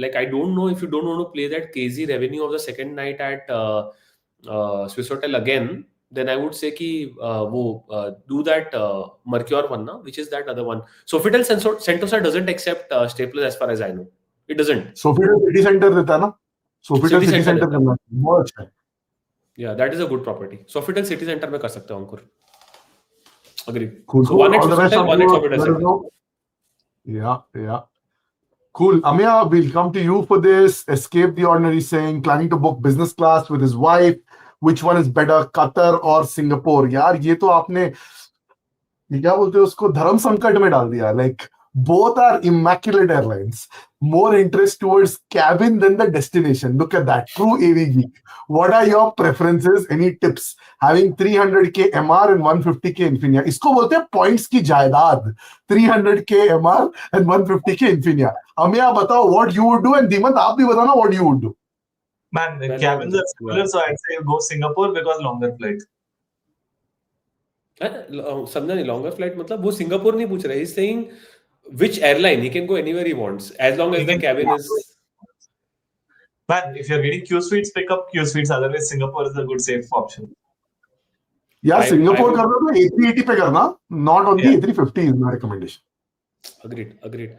like I don't know if you don't want to play that crazy revenue of the second night at Swiss Hotel again, then I would say कि do that Mercure one now, which is that other one. Sofitel Sentosa doesn't accept stay plus as far as I know. It doesn't. Sofitel City Center देता है ना. Sofitel City Center करना बहुत अच्छा है. Yeah, that is a good property. Sofitel City Center में कर सकते हो अंकुर. Agree. Cool. So one at Swiss Hotel, one at Sofitel Center. Yeah. Cool. Amya, we'll come to you for this. Escape the Ordinary saying, planning to book business class with his wife. Which one is better, Qatar or Singapore? यार ये तो आपने क्या बोलते हैं उसको धर्म संकट में डाल दिया. Like both are immaculate airlines. More interest towards cabin than the destination. Look at that. True AV geek. What are your preferences? Any tips? Having 300k MR and 150k Infinia. इसको बोलते हैं points की जायदाद. 300k MR and 150k Infinia. अमिया बताओ what you would do, and Dhimant आप भी बताना what you would do. Man, the cabins are similar, so I'd say go Singapore because longer flight. समझा नहीं. longer flight मतलब वो सिंगापुर नहीं पूछ रहा है. He's saying which airline. He can go anywhere he wants as long as the cabin is. Man, if you're getting Q suites, pick up Q suites. Otherwise, Singapore is a good safe option. Yeah, Singapore करना तो A380 पे करना, not on the A350 is my recommendation. Agreed.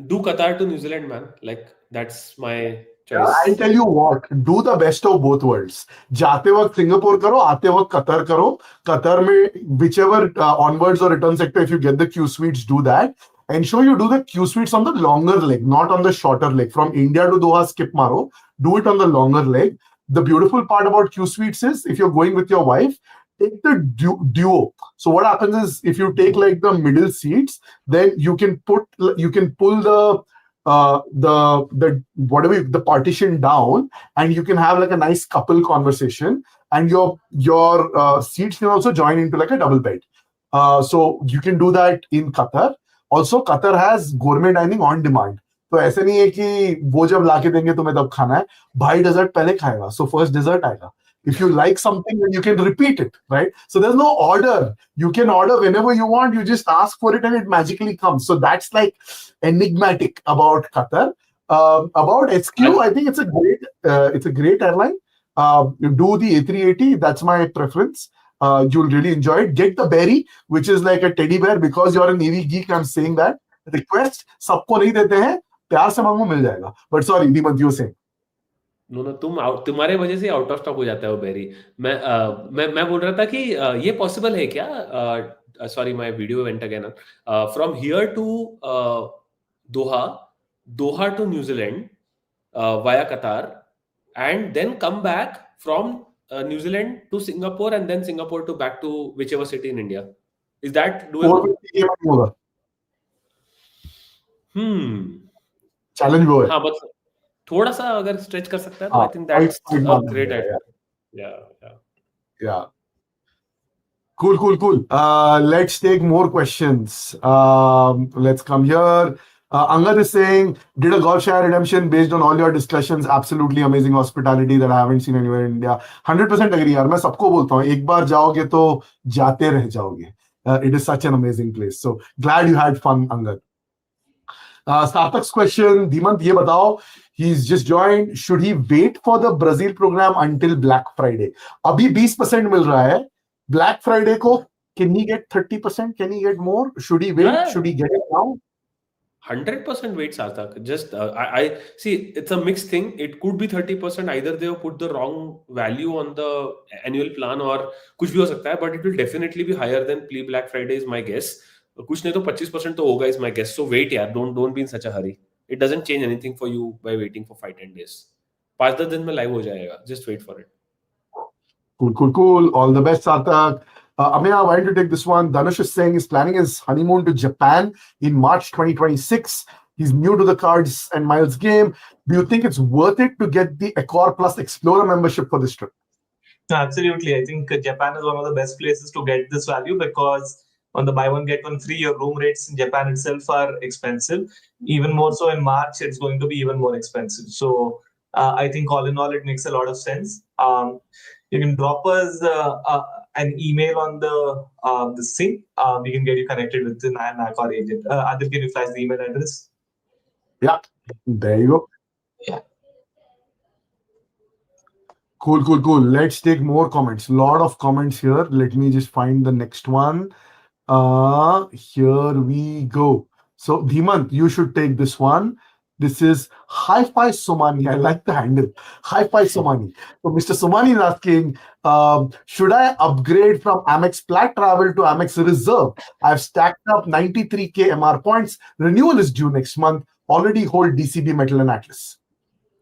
Do Qatar to New Zealand, man. Like that's my choice. Yeah, I'll tell you what, do the best of both worlds. जाते वक्त Singapore करो, आते वक्त Qatar करो. Qatar में whichever onwards or return sector, if you get the Q suites, do that. Ensure you do the Q suites on the longer leg, not on the shorter leg. From India to Doha, skip maro. Do it on the longer leg. The beautiful part about Q suites is, if you're going with your wife, take the duo. So what happens is, if you take like the middle seats, then you can pull the partition down, and you can have like a nice couple conversation, and your seats can also join into like a double bed. So you can do that in Qatar. Also, Qatar has gourmet dining on demand. तो ऐसे नहीं है कि वो जब लाके देंगे तुम्हें तब खाना है. भाई डेजर्ट पहले खाएगा, so first dessert आएगा. If you like something, then you can repeat it, right? So there's no order. You can order whenever you want. You just ask for it and it magically comes. So that's like enigmatic about Qatar. About SQ, I think it's a great airline. You do the A380. That's my preference. You'll really enjoy it. Get the berry, which is like a teddy bear. Because you're an AV geek, I'm saying that. Request, सबको नहीं देते हैं. प्यार से मांगो मिल जाएगा. But sorry, Dhimant, you were saying. No तुम्हारे वजह से आउट ऑफ स्टॉक हो जाता है वो बेरी. मैं बोल रहा था कि ये पॉसिबल है क्या. Sorry, my video went again. From here to Doha Doha to New Zealand via Qatar, and then come back from New Zealand to Singapore, and then Singapore to back to whichever city in India. Is that doable? 450 में होगा. Challenge वो है. हाँ, बस थोड़ा सा अगर stretch कर सकता है तो हाँ, I think quite that's quite अ मालूम ग्रेट है. आइडिया. Yeah. या Yeah. Cool. Let's take more questions. Let's come here. Angad is saying, did a golf share redemption based on all your discussions? Absolutely amazing hospitality that I haven't seen anywhere in India. 100% agree यार. मैं सबको बोलता हूँ एक बार जाओगे तो जाते रह जाओगे. It is such an amazing place. So glad you had fun, Angad. Sarthak's question, Dhimant, ये बताओ. He's just joined. Should he wait for the Brazil program until Black Friday? अभी 20% मिल रहा है. Black Friday को, can he get 30%? Can he get more? Should he wait? Yeah. Should he get it now? 100% wait, Sarthak. Just I see it's a mixed thing. It could be 30%. Either they have put the wrong value on the annual plan or कुछ भी हो सकता है, but it will definitely be higher than pre Black Friday is my guess. कुछ नहीं तो 25% तो होगा is my guess. So wait यार, don't be in such a hurry. It doesn't change anything for you by waiting for 5-10 days. 5-10 दिन में live हो जाएगा. Just wait for it. Cool. All the best, Sarthak. Ameya, why don't you take this one? Dhanush is saying he's planning his honeymoon to Japan in March 2026. He's new to the cards and miles game. Do you think it's worth it to get the Accor Plus Explorer membership for this trip? Absolutely. I think Japan is one of the best places to get this value because on the buy one get one free, your room rates in Japan itself are expensive. Even more so in March, it's going to be even more expensive. So I think all in all, it makes a lot of sense. You can drop us an email on the thing. We can get you connected with the Accor agent. Adil, can you flash the email address? Yeah, there you go. Yeah. Cool. Let's take more comments. Lot of comments here. Let me just find the next one. Here we go. So, Dhimant, you should take this one. This is Hi-Fi Somani. I like the handle. Hi-Fi Somani. So, Mr. Somani is asking, should I upgrade from Amex Plat Travel to Amex Reserve? I've stacked up 93K MR points. Renewal is due next month. Already hold DCB Metal and Atlas.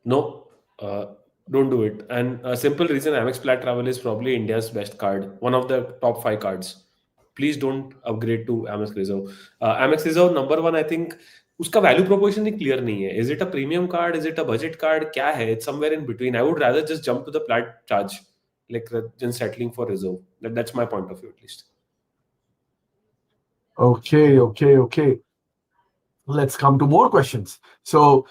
No, don't do it. And a simple reason, Amex Plat Travel is probably India's best card, one of the top 5 cards. Please don't upgrade to Amex Reserve. Amex Reserve number 1, I think, उसका value proposition ही clear नहीं है. Is it a premium card? Is it a budget card? क्या है? It's somewhere in between. I would rather just jump to the plat charge, like than settling for Reserve. That's my point of view, at least. Okay. Let's come to more questions. So,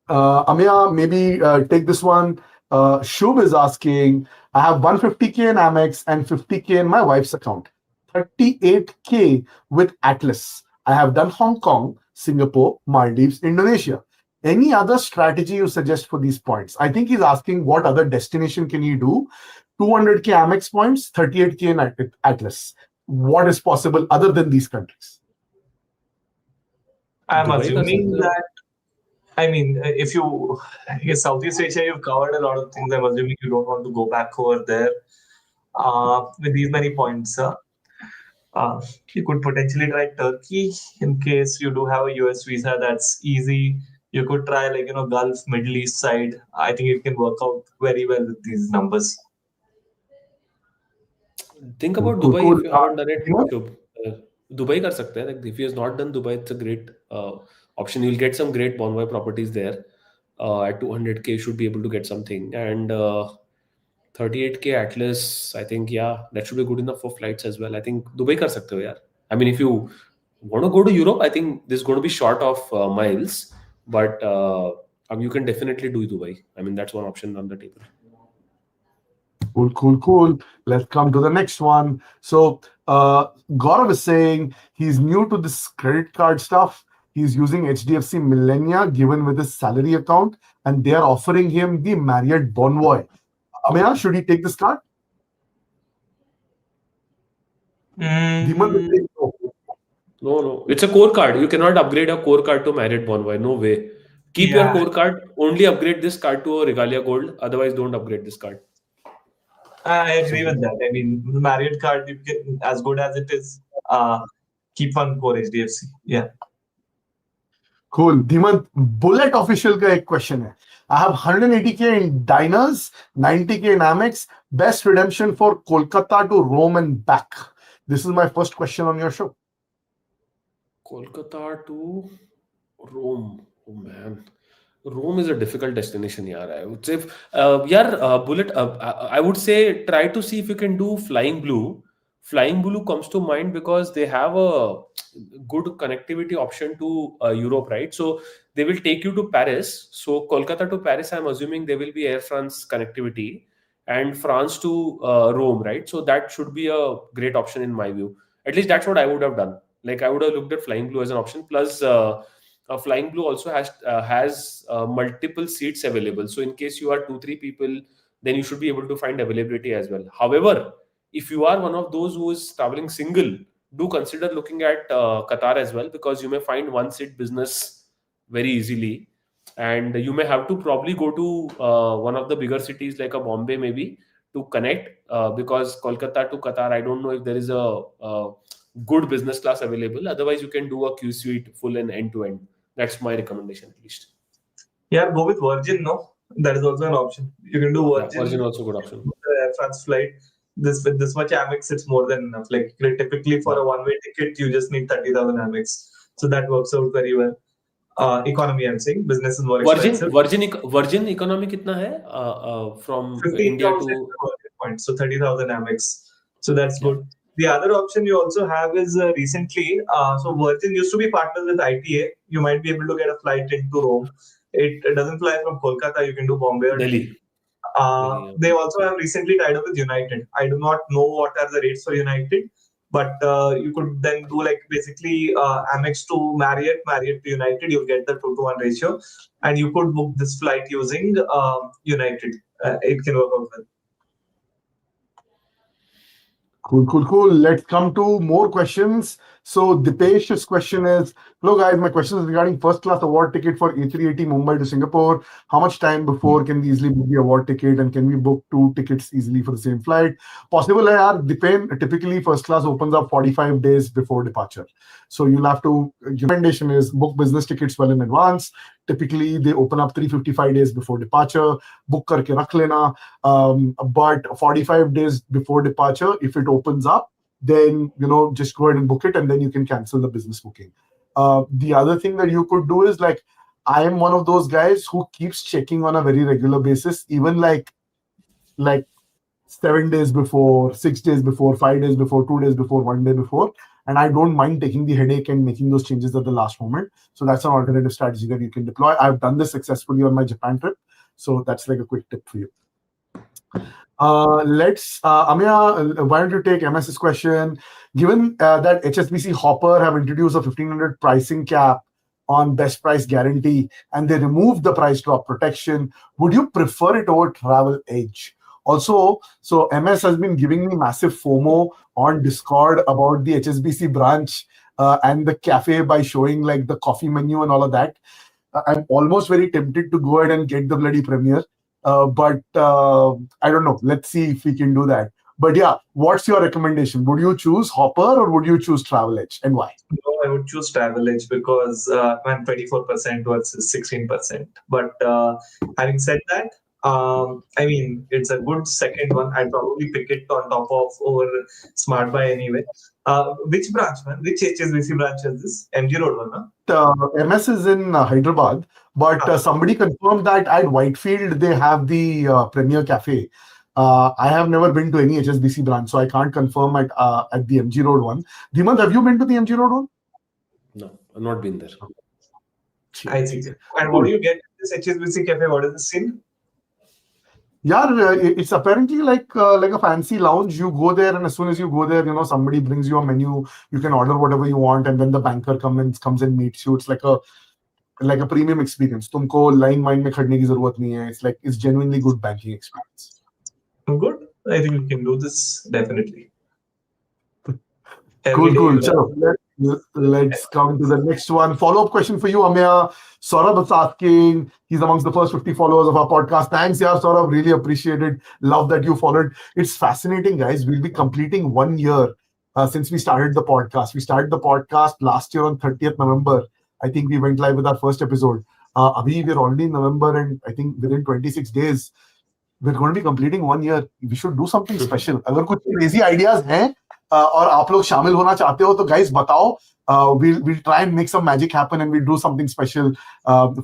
Ameya, maybe take this one. Shubh is asking, I have 150K in Amex and 50K in my wife's account. 38K with Atlas. I have done Hong Kong, Singapore, Maldives, Indonesia. Any other strategy you suggest for these points? I think he's asking what other destination can you do? 200K Amex points, 38K in Atlas. What is possible other than these countries? I'm Dubai assuming doesn't- that, if you, I guess Southeast Asia, you've covered a lot of things. I'm assuming you don't want to go back over there with these many points. You could potentially try Turkey in case you do have a US visa. That's easy. You could try Gulf, Middle East side. I think it can work out very well with these numbers. Think about Cool. Dubai if you haven't done it. Yeah. Shubh. Dubai कर सकते हैं. Like if he has not done Dubai, it's a great option. You'll get some great bonvoy properties there. At 200K, you should be able to get something. And 38K Atlas, I think, yeah, that should be good enough for flights as well. I think Dubai कर सकते हो यार. I mean, if you want to go to Europe, I think this is going to be short of miles, but you can definitely do Dubai. I mean, that's one option on the table. Cool. Let's come to the next one. So, Gaurav is saying he's new to this credit card stuff. He's using HDFC Millennia given with his salary account, and they are offering him the Marriott Bonvoy. Ameya, should he take this card? Dhiman will say no. No. It's a core card. You cannot upgrade a core card to Marriott Bonvoy. No way. Keep your core card. Only upgrade this card to a Regalia Gold. Otherwise, don't upgrade this card. I agree with that. I mean, the Marriott card, you can, as good as it is, keep on core HDFC. Yeah. Cool. Dhimant, Bullet Official का एक question है. I have 180k in diners, 90k in Amex. Best redemption for Kolkata to Rome and back. This is my first question on your show. Kolkata to Rome. Oh man. Rome is a difficult destination, yaar. I would say, Bullet. I would say try to see if you can do Flying Blue. Flying Blue comes to mind because they have a good connectivity option to Europe, right? So they will take you to Paris. So Kolkata to Paris, I'm assuming there will be Air France connectivity, and France to Rome, right? So that should be a great option in my view. At least that's what I would have done. Like I would have looked at Flying Blue as an option. Plus, Flying Blue also has multiple seats available. So in case you are 2-3 people, then you should be able to find availability as well. However, if you are one of those who is traveling single, do consider looking at Qatar as well, because you may find one seat business very easily, and you may have to probably go to one of the bigger cities like a Bombay maybe to connect, because Kolkata to Qatar, I don't know if there is a good business class available. Otherwise, you can do a Q suite full and end to end. That's my recommendation at least. Yeah, go with Virgin. No, that is also an option. You can do Yeah, Virgin. Virgin also good option. Air France flight. This with this much Amex, it's more than enough. Like typically for a one-way ticket, you just need 30,000 Amex, so that works out very well. Economy, I'm saying. Business is more expensive. Virgin economy कितना है from India 15,000 to points, so 30,000 Amex. So that's Yeah. good. The other option you also have is recently, so Virgin used to be partners with ITA. You might be able to get a flight into Rome. It doesn't fly from Kolkata. You can do Bombay or Delhi. Yeah. They also have recently tied up with United. I do not know what are the rates for United, but you could then do like basically Amex to Marriott, Marriott to United. You'll get the 2-to-1 ratio, and you could book this flight using United. It can work out well. Cool. Let's come to more questions. So Dipesh's question is, hello guys, my question is regarding first class award ticket for A380 Mumbai to Singapore. How much time before can we easily book the award ticket, and can we book 2 tickets easily for the same flight? Possible hai yaar, depend. Typically first class opens up 45 days before departure. So you'll have to, recommendation is book business tickets well in advance. Typically they open up 355 days before departure. Book karke rakh lena. But 45 days before departure, if it opens up, then just go ahead and book it, and then you can cancel the business booking. The other thing that you could do is, like, I am one of those guys who keeps checking on a very regular basis, even like 7 days before, 6 days before, 5 days before, 2 days before, 1 day before, and I don't mind taking the headache and making those changes at the last moment. So that's an alternative strategy that you can deploy. I've done this successfully on my Japan trip, so that's like a quick tip for you. Amya, why don't you take MS's question? Given that HSBC Hopper have introduced a 1,500 pricing cap on best price guarantee, and they removed the price drop protection, would you prefer it over Travel Edge? Also, so MS has been giving me massive FOMO on Discord about the HSBC branch and the cafe by showing like the coffee menu and all of that. I'm almost very tempted to go ahead and get the bloody premiere. But I don't know. Let's see if we can do that. But yeah, what's your recommendation? Would you choose Hopper or would you choose Travel Edge, and why? No, I would choose Travel Edge because 24% versus 16%. But having said that, I mean, it's a good second one. I'd probably pick it on top of over Smart Buy anyway. Which branch, man? Which HSBC branch is this? MG Road one, huh? MS is in Hyderabad, but somebody confirmed that at Whitefield they have the Premier Cafe. I have never been to any HSBC branch, so I can't confirm at the MG Road one. Dhimant, have you been to the MG Road one? No, I've not been there. I see. And what do you get at this HSBC Cafe? What is the scene? Yeah, it's apparently like a fancy lounge. You go there, and as soon as you go there, somebody brings you a menu. You can order whatever you want, and then the banker comes and meets you. It's like a premium experience. तुमको line में खड़ने की जरूरत नहीं है. It's genuinely good banking experience. Good. I think we can do this definitely. Cool. So let's come to the next one. Follow-up question for you, Amya. Saurabh is asking, he's amongst the first 50 followers of our podcast. Thanks, yeah, Saurabh. Really appreciate it. Love that you followed. It's fascinating, guys. We'll be completing 1 year since we started the podcast. We started the podcast last year on 30th November. I think we went live with our first episode. Abhi, we're already in November, and I think within 26 days, we're going to be completing 1 year. We should do something special. अगर कुछ crazy ideas हैं और आप लोग शामिल होना चाहते हो तो guys बताओ. We'll try and make some magic happen, and we'll do something special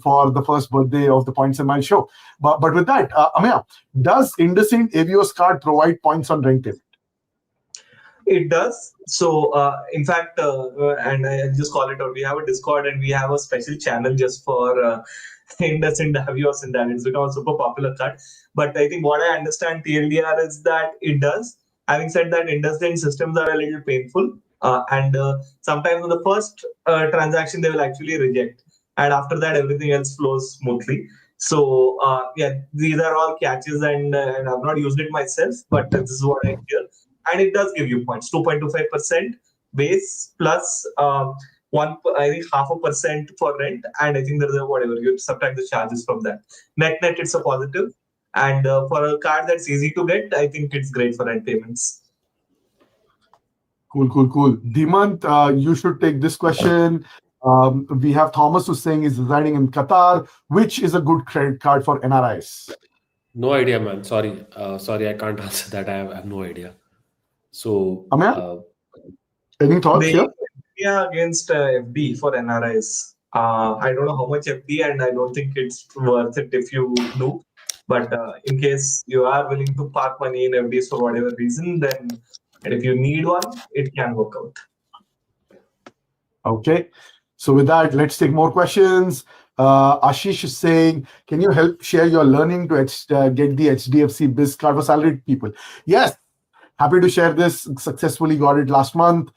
for the first birthday of the Points and Miles show. But with that, Amaya, does IndusInd Avios card provide points on rent payment? It does. So, in fact, and I'll just call it out, we have a Discord and we have a special channel just for IndusInd Avios, and that it's become a super popular card. But I think what I understand TLDR is that it does. Having said that, IndusInd systems are a little painful. And sometimes on the first transaction, they will actually reject. And after that, everything else flows smoothly. So, yeah, these are all catches, and I've not used it myself, but this is what I hear. And it does give you points, 2.25% base plus one, I think 0.5% for rent, and I think there's a whatever you subtract the charges from that. Net, it's a positive, and for a card that's easy to get, I think it's great for rent payments. Cool. Dimant, you should take this question. We have Thomas who's saying he's residing in Qatar. Which is a good credit card for NRIs? No idea, man. Sorry, I can't answer that. I have no idea. So, Amaya, any thoughts here? Yeah, against FD for NRIs. I don't know how much FD, and I don't think it's worth it if you do. But in case you are willing to park money in FDs for whatever reason, then and if you need one, it can work out. Okay. So with that, let's take more questions. Ashish is saying, can you help share your learning to get the HDFC Biz card for salaried people? Yes. Happy to share this. Successfully got it last month.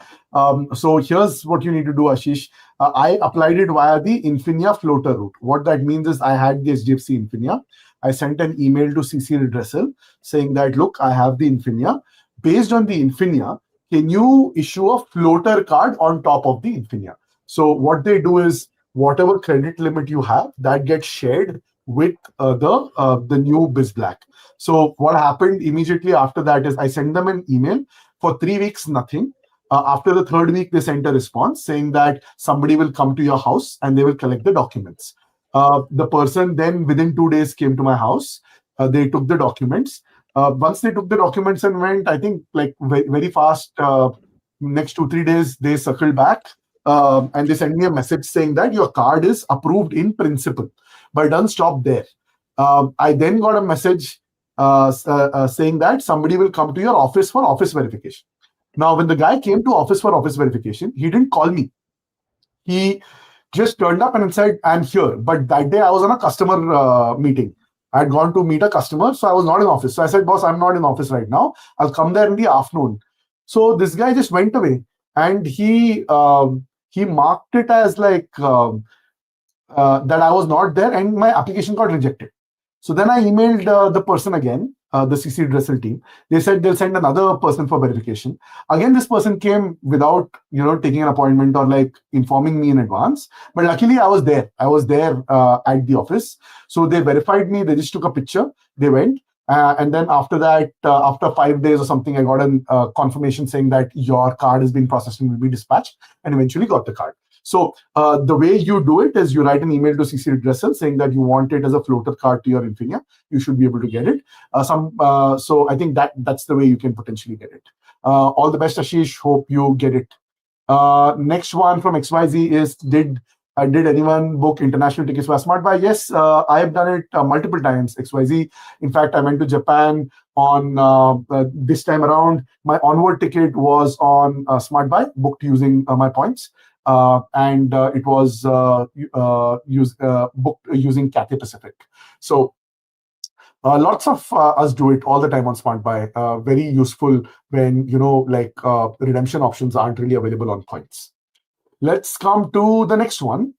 So here's what you need to do, Ashish. I applied it via the Infinia floater route. What that means is I had the HDFC Infinia. I sent an email to CC Redressal saying that, look, I have the Infinia. Based on the Infinia, can you issue a floater card on top of the Infinia? So what they do is whatever credit limit you have, that gets shared with the new Biz Black. So what happened immediately after that is I sent them an email. For 3 weeks, nothing. After the 3rd week, they sent a response saying that somebody will come to your house and they will collect the documents. The person then within 2 days came to my house. They took the documents. Once they took the documents and went, I think like very fast, next 2-3 days, they circled back and they sent me a message saying that your card is approved in principle, but it doesn't stop there. I then got a message saying that somebody will come to your office for office verification. Now, when the guy came to office for office verification, he didn't call me. He just turned up and said, I'm here. But that day I was on a customer meeting. I had gone to meet a customer, so I was not in office. So I said, boss, I'm not in office right now. I'll come there in the afternoon. So this guy just went away, and he marked it as like that I was not there, and my application got rejected. So then I emailed the person again, the CC Dressel team. They said they'll send another person for verification. Again, this person came without, taking an appointment or like informing me in advance. But luckily, I was there. I was there at the office. So they verified me. They just took a picture. They went. And then after that, after 5 days or something, I got a confirmation saying that your card is being processed and will be dispatched, and eventually got the card. So the way you do it is you write an email to CC Redressal saying that you want it as a floater card to your Infinia. You should be able to get it. So I think that's the way you can potentially get it. All the best, Ashish. Hope you get it. Next one from XYZ is, did anyone book international tickets via SmartBuy? Yes, I have done it multiple times, XYZ. In fact, I went to Japan on this time around. My onward ticket was on SmartBuy, booked using my points. And it was booked using Cathay Pacific. So lots of us do it all the time on SmartBuy. Very useful when, redemption options aren't really available on points. Let's come to the next one.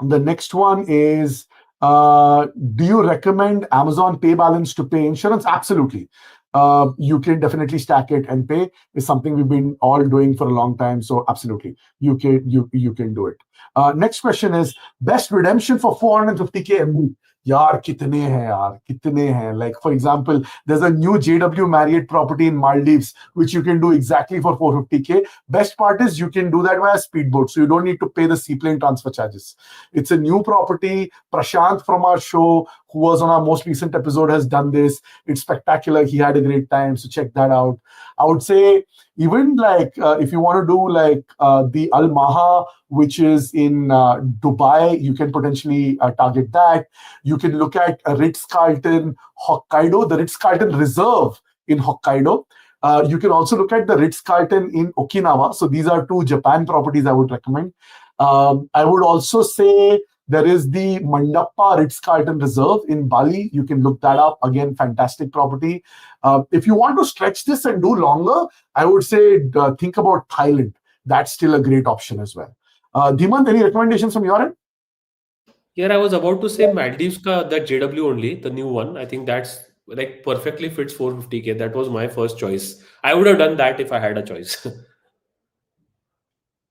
The next one is, do you recommend Amazon Pay balance to pay insurance? Absolutely. You can definitely stack it and pay. It's something we've been all doing for a long time. So absolutely, you can do it. Next question is, best redemption for 450k MB. यार कितने हैं यार, कितने हैं. Like for example, there's a new JW Marriott property in Maldives which you can do exactly for 450k. Best part is you can do that via speedboat, so you don't need to pay the seaplane transfer charges. It's a new property. Prashant from our show, who was on our most recent episode, has done this. It's spectacular. He had a great time, so check that out. I would say even like if you want to do like the Al Maha, which is in Dubai, you can potentially target that. You can look at Ritz Carlton Hokkaido, the Ritz Carlton Reserve in Hokkaido. You can also look at the Ritz Carlton in Okinawa. So these are two Japan properties I would recommend. I would also say there is the Mandappa Ritz Carlton Reserve in Bali. You can look that up. Again, fantastic property. If you want to stretch this and do longer, I would say think about Thailand. That's still a great option as well. Dhimant, any recommendations from your end? Yeah, I was about to say Maldives ka that JW only, the new one. I think that's like perfectly fits 450k. That was my first choice. I would have done that if I had a choice.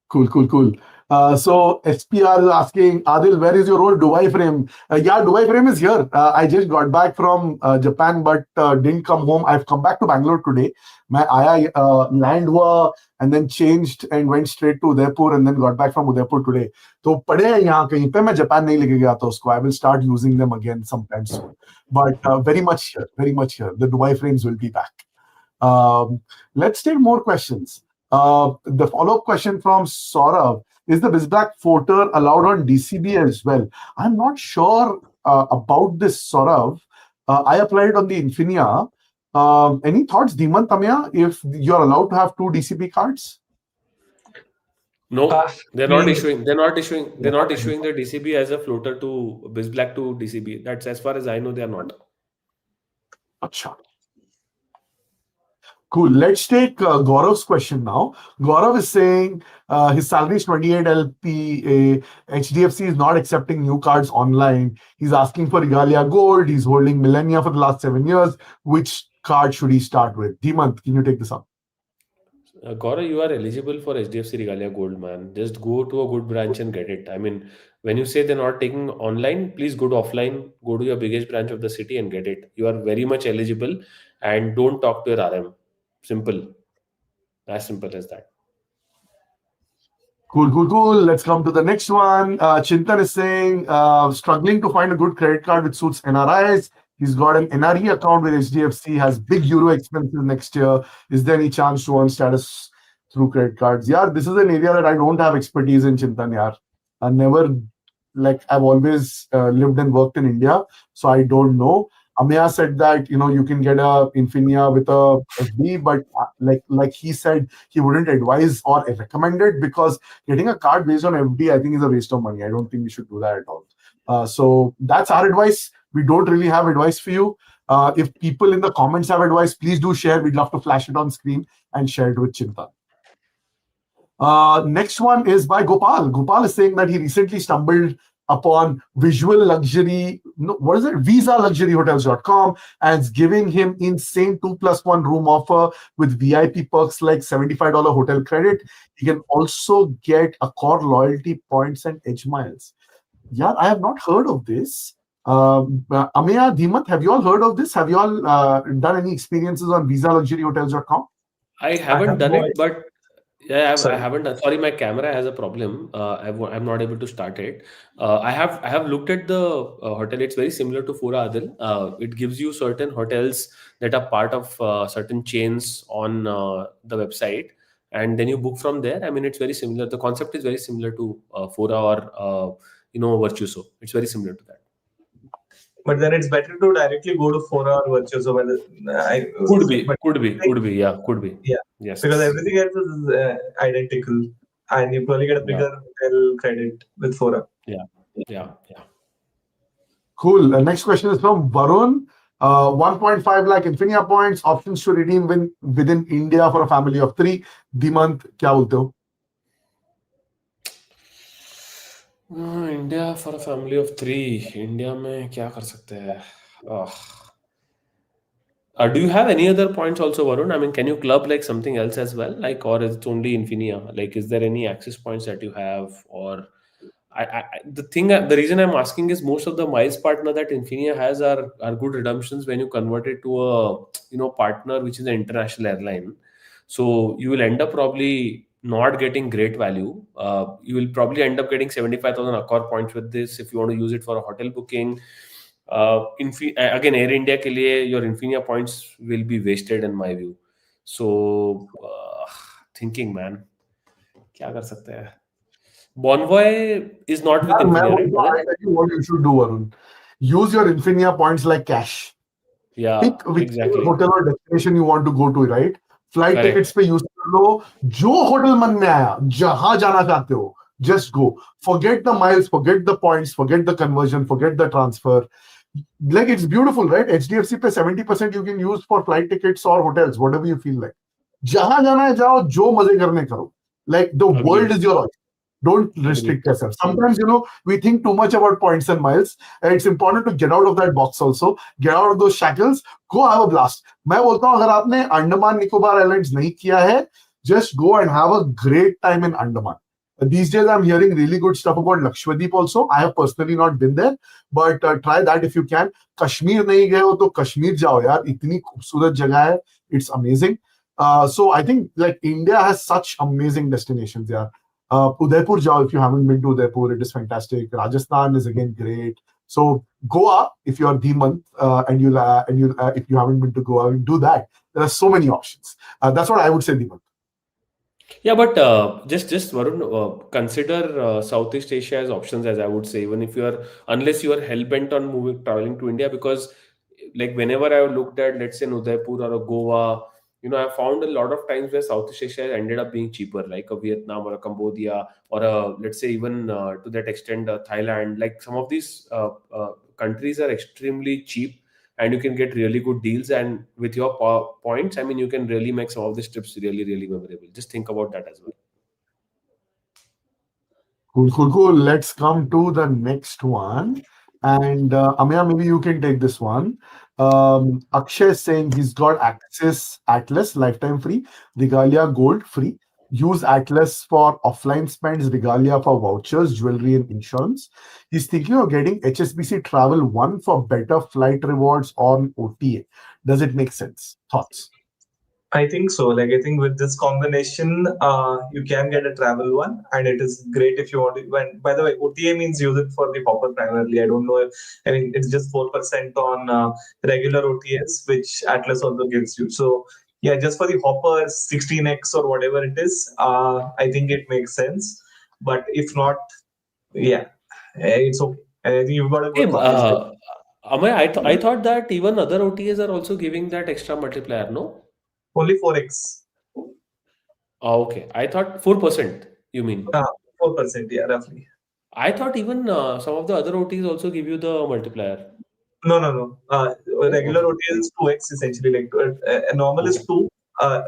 Cool, cool, cool. So SPR is asking, Adil, where is your old Dubai frame? Yeah, Dubai frame is here. I just got back from Japan, but didn't come home. I've come back to Bangalore today. मैं आया land हुआ and then changed and went straight to Udaipur and then got back from Udaipur today. तो पड़े हैं यहाँ कहीं पे. मैं जापान नहीं लेके गया था उसको. I will start using them again sometime soon. But very much here, very much here. The Dubai frames will be back. Let's take more questions. The follow-up question from Saurav: is the BizBlack Photer allowed on DCB as well? I'm not sure about this, Saurav. I applied on the Infinia. Any thoughts, Dhimant, Tamya, if you're allowed to have two DCB cards? No, they're not issuing. They're not issuing. They're not issuing the DCB as a floater to BizBlack to DCB. That's as far as I know. They are not. Acha. Cool. Let's take Gaurav's question now. Gaurav is saying his salary is 28 LPA. HDFC is not accepting new cards online. He's asking for Regalia Gold. He's holding Millennia for the last 7 years. Which card should he start with? Dhimant, can you take this up? Gaurav, you are eligible for HDFC Regalia Gold, man. Just go to a good branch and get it. I mean, when you say they're not taking online, please go to offline, go to your biggest branch of the city and get it. You are very much eligible, and don't talk to your RM. Simple. As simple as that. Cool, cool, cool. Let's come to the next one. Chintan is saying, struggling to find a good credit card which suits NRIs. He's got an NRE account with HDFC, has big euro expenses next year. Is there any chance to earn status through credit cards? Yeah, this is an area that I don't have expertise in, Chintan. Yeah, I've always lived and worked in India, so I don't know. Ameya said that you can get a Infinia with a FD, but like he said, he wouldn't advise or recommend it because getting a card based on FD, I think, is a waste of money. I don't think we should do that at all. So that's our advice. We don't really have advice for you. If people in the comments have advice, please do share. We'd love to flash it on screen and share it with Chintan. Next one is by Gopal. Gopal is saying that he recently stumbled upon visual luxury, what is it? VisaLuxuryHotels.com, and it's giving him insane 2+1 room offer with VIP perks like $75 hotel credit. He can also get Accor loyalty points and edge miles. Yeah, I have not heard of this. Ameya, Dhimant, have you all heard of this? Have you all done any experiences on VisaLuxuryHotels.com? I haven't done it, but yeah, I Sorry. haven't done. Sorry, my camera has a problem. I'm not able to start it. I have looked at the hotel. It's very similar to Fura Adil. It gives you certain hotels that are part of certain chains on the website, and then you book from there. I mean, it's very similar. The concept is very similar to Fura or Virtuoso. It's very similar to that. But then it's better to directly go to 4-hour Virtuoso. Could be. Yeah, could be. Yeah. Yes. Because everything else is identical, and you probably get a bigger hotel credit with 4-hour. Yeah. Cool. The next question is from Varun. 1.5 lakh Infinia points, options to redeem within India for a family of 3. Dhimant, क्या बोलते हो? India for a family of 3. India में क्या कर सकते हैं? Do you have any other points also, Varun? I mean, can you club like something else as well? Like, or is it only Infinia? Like, is there any access points that you have? Or the reason I'm asking is most of the miles partner that Infinia has are good redemptions when you convert it to a partner which is an international airline. So you will end up probably not getting great value. You will probably end up getting 75,000 Accor points with this if you want to use it for a hotel booking. Again, Air India के लिए your Infinia points will be wasted in my view. So thinking man, क्या कर सकते हैं? Bonvoy is not with Yeah, मैं Infinia, right, बोलता हूँ, I brother? tell you what you should do, Arun. Use your Infinia points like cash. Yeah, Pick whichever exactly. hotel or destination you want to go to, right? Flight tickets Correct. पे use कर लो, जो hotel मन में आया, जहां जाना चाहते हो, just go. Forget the miles, forget the points, forget the conversion, forget the transfer. Like it's beautiful, right? HDFC पे 70% you can use for flight tickets or hotels, whatever you feel like. जहां जाना है जाओ, जो मजे करने करो. Like the world Agreed. is your oyster. Don't Agreed. restrict yourself. Sometimes, we think too much about points and miles. And it's important to get out of that box also. Get out of those shackles. Go have a blast. मैं बोलता हूँ अगर आपने Andaman Nicobar islands नहीं किया है, just go and have a great time in Andaman. These days, I'm hearing really good stuff about Lakshadweep also. I have personally not been there, but try that if you can. Kashmir नहीं गए हो तो कश्मीर जाओ यार, इतनी खूबसूरत जगह है. It's amazing. So I think like India has such amazing destinations. Yeah, Udaipur jao if you haven't been to Udaipur, it is fantastic. Rajasthan is again great. So Goa, if you are Dhimant and you if you haven't been to Goa, do that. There are so many options. That's what I would say, Dhimant. Yeah, but just Varun, consider Southeast Asia as options, as I would say, even if unless you are hell bent on traveling to India, because like whenever I looked at, let's say, in Udaipur or a Goa, I found a lot of times where Southeast Asia ended up being cheaper, like a Vietnam or a Cambodia or let's say even to that extent Thailand. Like some of these countries are extremely cheap and you can get really good deals. And with your points, I mean, you can really make some of these trips really, really memorable. Just think about that as well. Cool, cool, cool. Let's come to the next one. And Amaya, maybe you can take this one. Akshay is saying he's got Access Atlas lifetime free, Regalia Gold free. Use Atlas for offline spends, Regalia for vouchers, jewelry, and insurance. He's thinking of getting HSBC Travel One for better flight rewards on OTA. Does it make sense? Thoughts? I think so. Like I think with this combination, you can get a travel one, and it is great if you want to. When by the way, OTA means use it for the hopper primarily. I don't know if I mean it's just 4% on regular OTAs, which Atlas also gives you. So yeah, just for the hopper 16x or whatever it is, I think it makes sense. But if not, yeah, it's okay. And I think you've got a Hey, good combination. Amay, I thought that even other OTAs are also giving that extra multiplier, no? Only 4x. Oh, okay. I thought 4%, you mean? 4%, yeah, roughly. I thought even some of the other OTs also give you the multiplier. No. Regular Okay. OTA is 2x essentially. Like a normal is Okay. 2,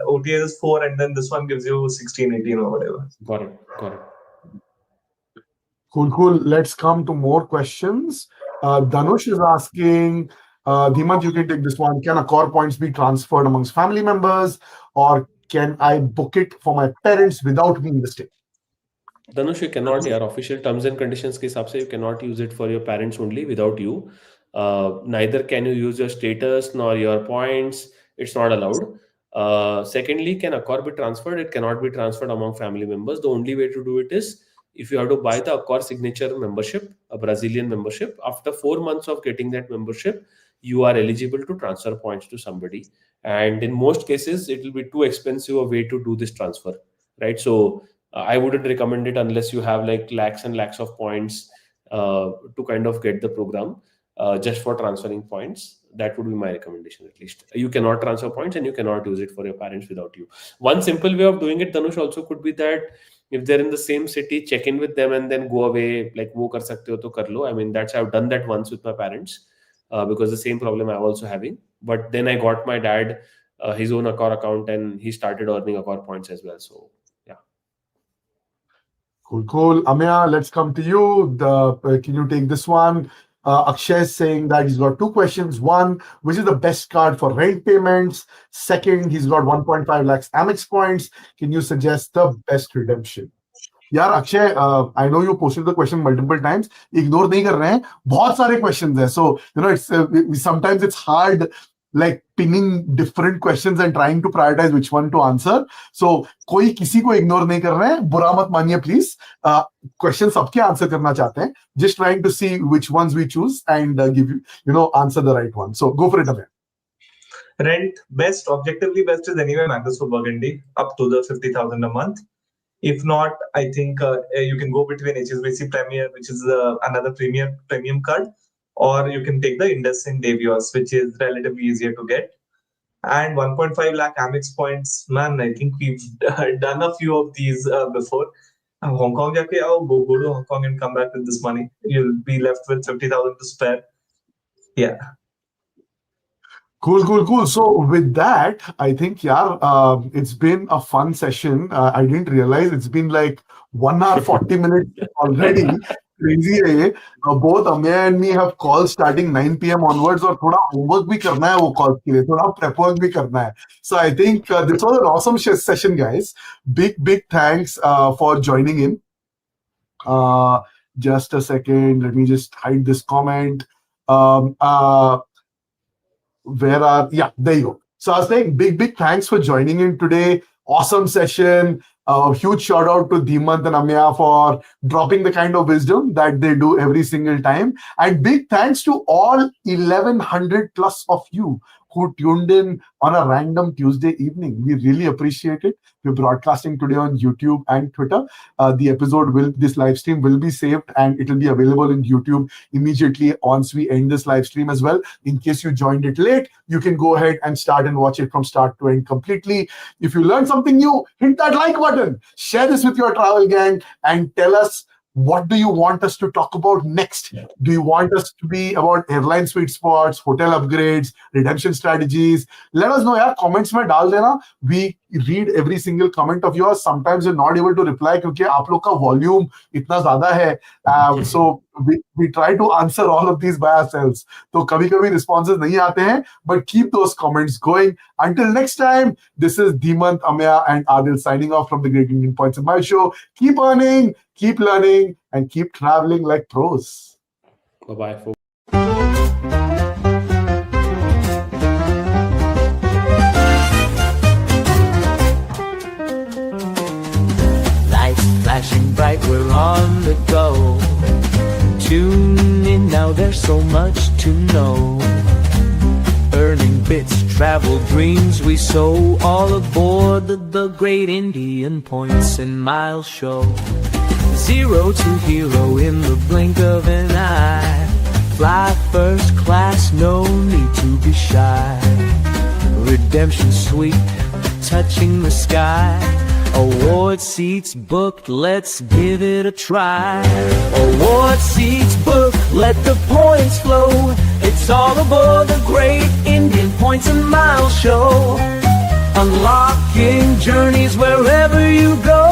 OTA is 4, and then this one gives you 16, 18 or whatever. Got it. Got it. Cool, cool. Let's come to more questions. Dhanush is asking, Dhimant, you can take this one. Can Accor points be transferred amongst family members, or can I book it for my parents without me in the state? Dhanush, you cannot, your official terms and conditions के हिसाब से you cannot use it for your parents only without you. Neither can you use your status nor your points. It's not allowed. Secondly, can Accor be transferred? It cannot be transferred among family members. The only way to do it is if you have to buy the Accor signature membership, a Brazilian membership. After 4 months of getting that membership, you are eligible to transfer points to somebody. And in most cases, it will be too expensive a way to do this transfer, right? So I wouldn't recommend it unless you have like lakhs and lakhs of points to kind of get the program just for transferring points. That would be my recommendation at least. You cannot transfer points and you cannot use it for your parents without you. One simple way of doing it, Dhanush, also could be that if they're in the same city, check in with them and then go away. Like, wo kar sakte ho to kar lo. I mean, I've done that once with my parents because the same problem I'm also having. But then I got my dad his own Accor account and he started earning Accor points as well. So Cool, cool. Amaya, let's come to you. Can you take this one? Akshay is saying that he's got two questions. One, which is the best card for rent payments? Second, he's got 1.5 lakhs Amex points. Can you suggest the best redemption? यार Akshay, I know you posted the question multiple times, ignore नहीं कर रहे हैं, बहुत सारे questions हैं, so you know it's sometimes it's hard like pinning different questions and trying to prioritize which one to answer. So कोई किसी को इग्नोर नहीं कर रहे हैं, बुरा मत मानिए प्लीज. क्वेश्चन सबके आंसर करना चाहते हैं, just trying to see which ones we choose and give you answer the right one. So go for it, Amir. Rent best, objectively best is anyway matters for Burgundy up to the 50,000 a month. If not, I think you can go between HSBC Premier, which is another premium card, or you can take the IndusInd Avios, which is relatively easier to get. And 1.5 lakh Amex points, man, I think we've done a few of these before. Hong Kong, jaake आओ, go to Hong Kong and come back with this money. You'll be left with 50,000 to spare. Yeah. Cool. So with that, I think, it's been a fun session. I didn't realize it's been like 1 hour 40 minutes already. Crazy है ये. Both Amaya and me have calls starting 9 p.m. onwards, और थोड़ा homework भी करना है वो calls के लिए, थोड़ा prep work भी करना है. So I think this was an awesome session, guys. Big thanks for joining in. Just a second, let me just hide this comment. There you go. So I was saying big thanks for joining in today. Awesome session. Huge shout out to Dhimant and Amya for dropping the kind of wisdom that they do every single time. And big thanks to all 1100 plus of you who tuned in on a random Tuesday evening. We really appreciate it. We're broadcasting today on YouTube and Twitter. This live stream will be saved and it will be available in YouTube immediately once we end this live stream as well. In case you joined it late, you can go ahead and start and watch it from start to end completely. If you learned something new, hit that like button, share this with your travel gang, and tell us, what do you want us to talk about next? Do you want us to be about airline sweet spots, hotel upgrades, redemption strategies? Let us know, yaar. Comments mein dal dena. We read every single comment of yours. Sometimes we're not able to reply because aap log ka volume itna zyada hai. So we try to answer all of these by ourselves. So kabhi responses nahi aate hain, but keep those comments going. Until next time, this is Dhimant, Amya, and Adil signing off from the Great Indian Points and My Show. Keep earning, keep learning, and keep traveling like pros. Bye-bye, folks. Lights flashing bright, we're on the go. Tune in now, there's so much to know. Earning bits, travel dreams we sow, all aboard the Great Indian Points and Miles Show. 0 to hero in the blink of an eye. Fly first class, no need to be shy. Redemption sweet, touching the sky. Award seats booked, let's give it a try. Award seats booked, let the points flow. It's all aboard the Great Indian Points and Miles Show. Unlocking journeys wherever you go.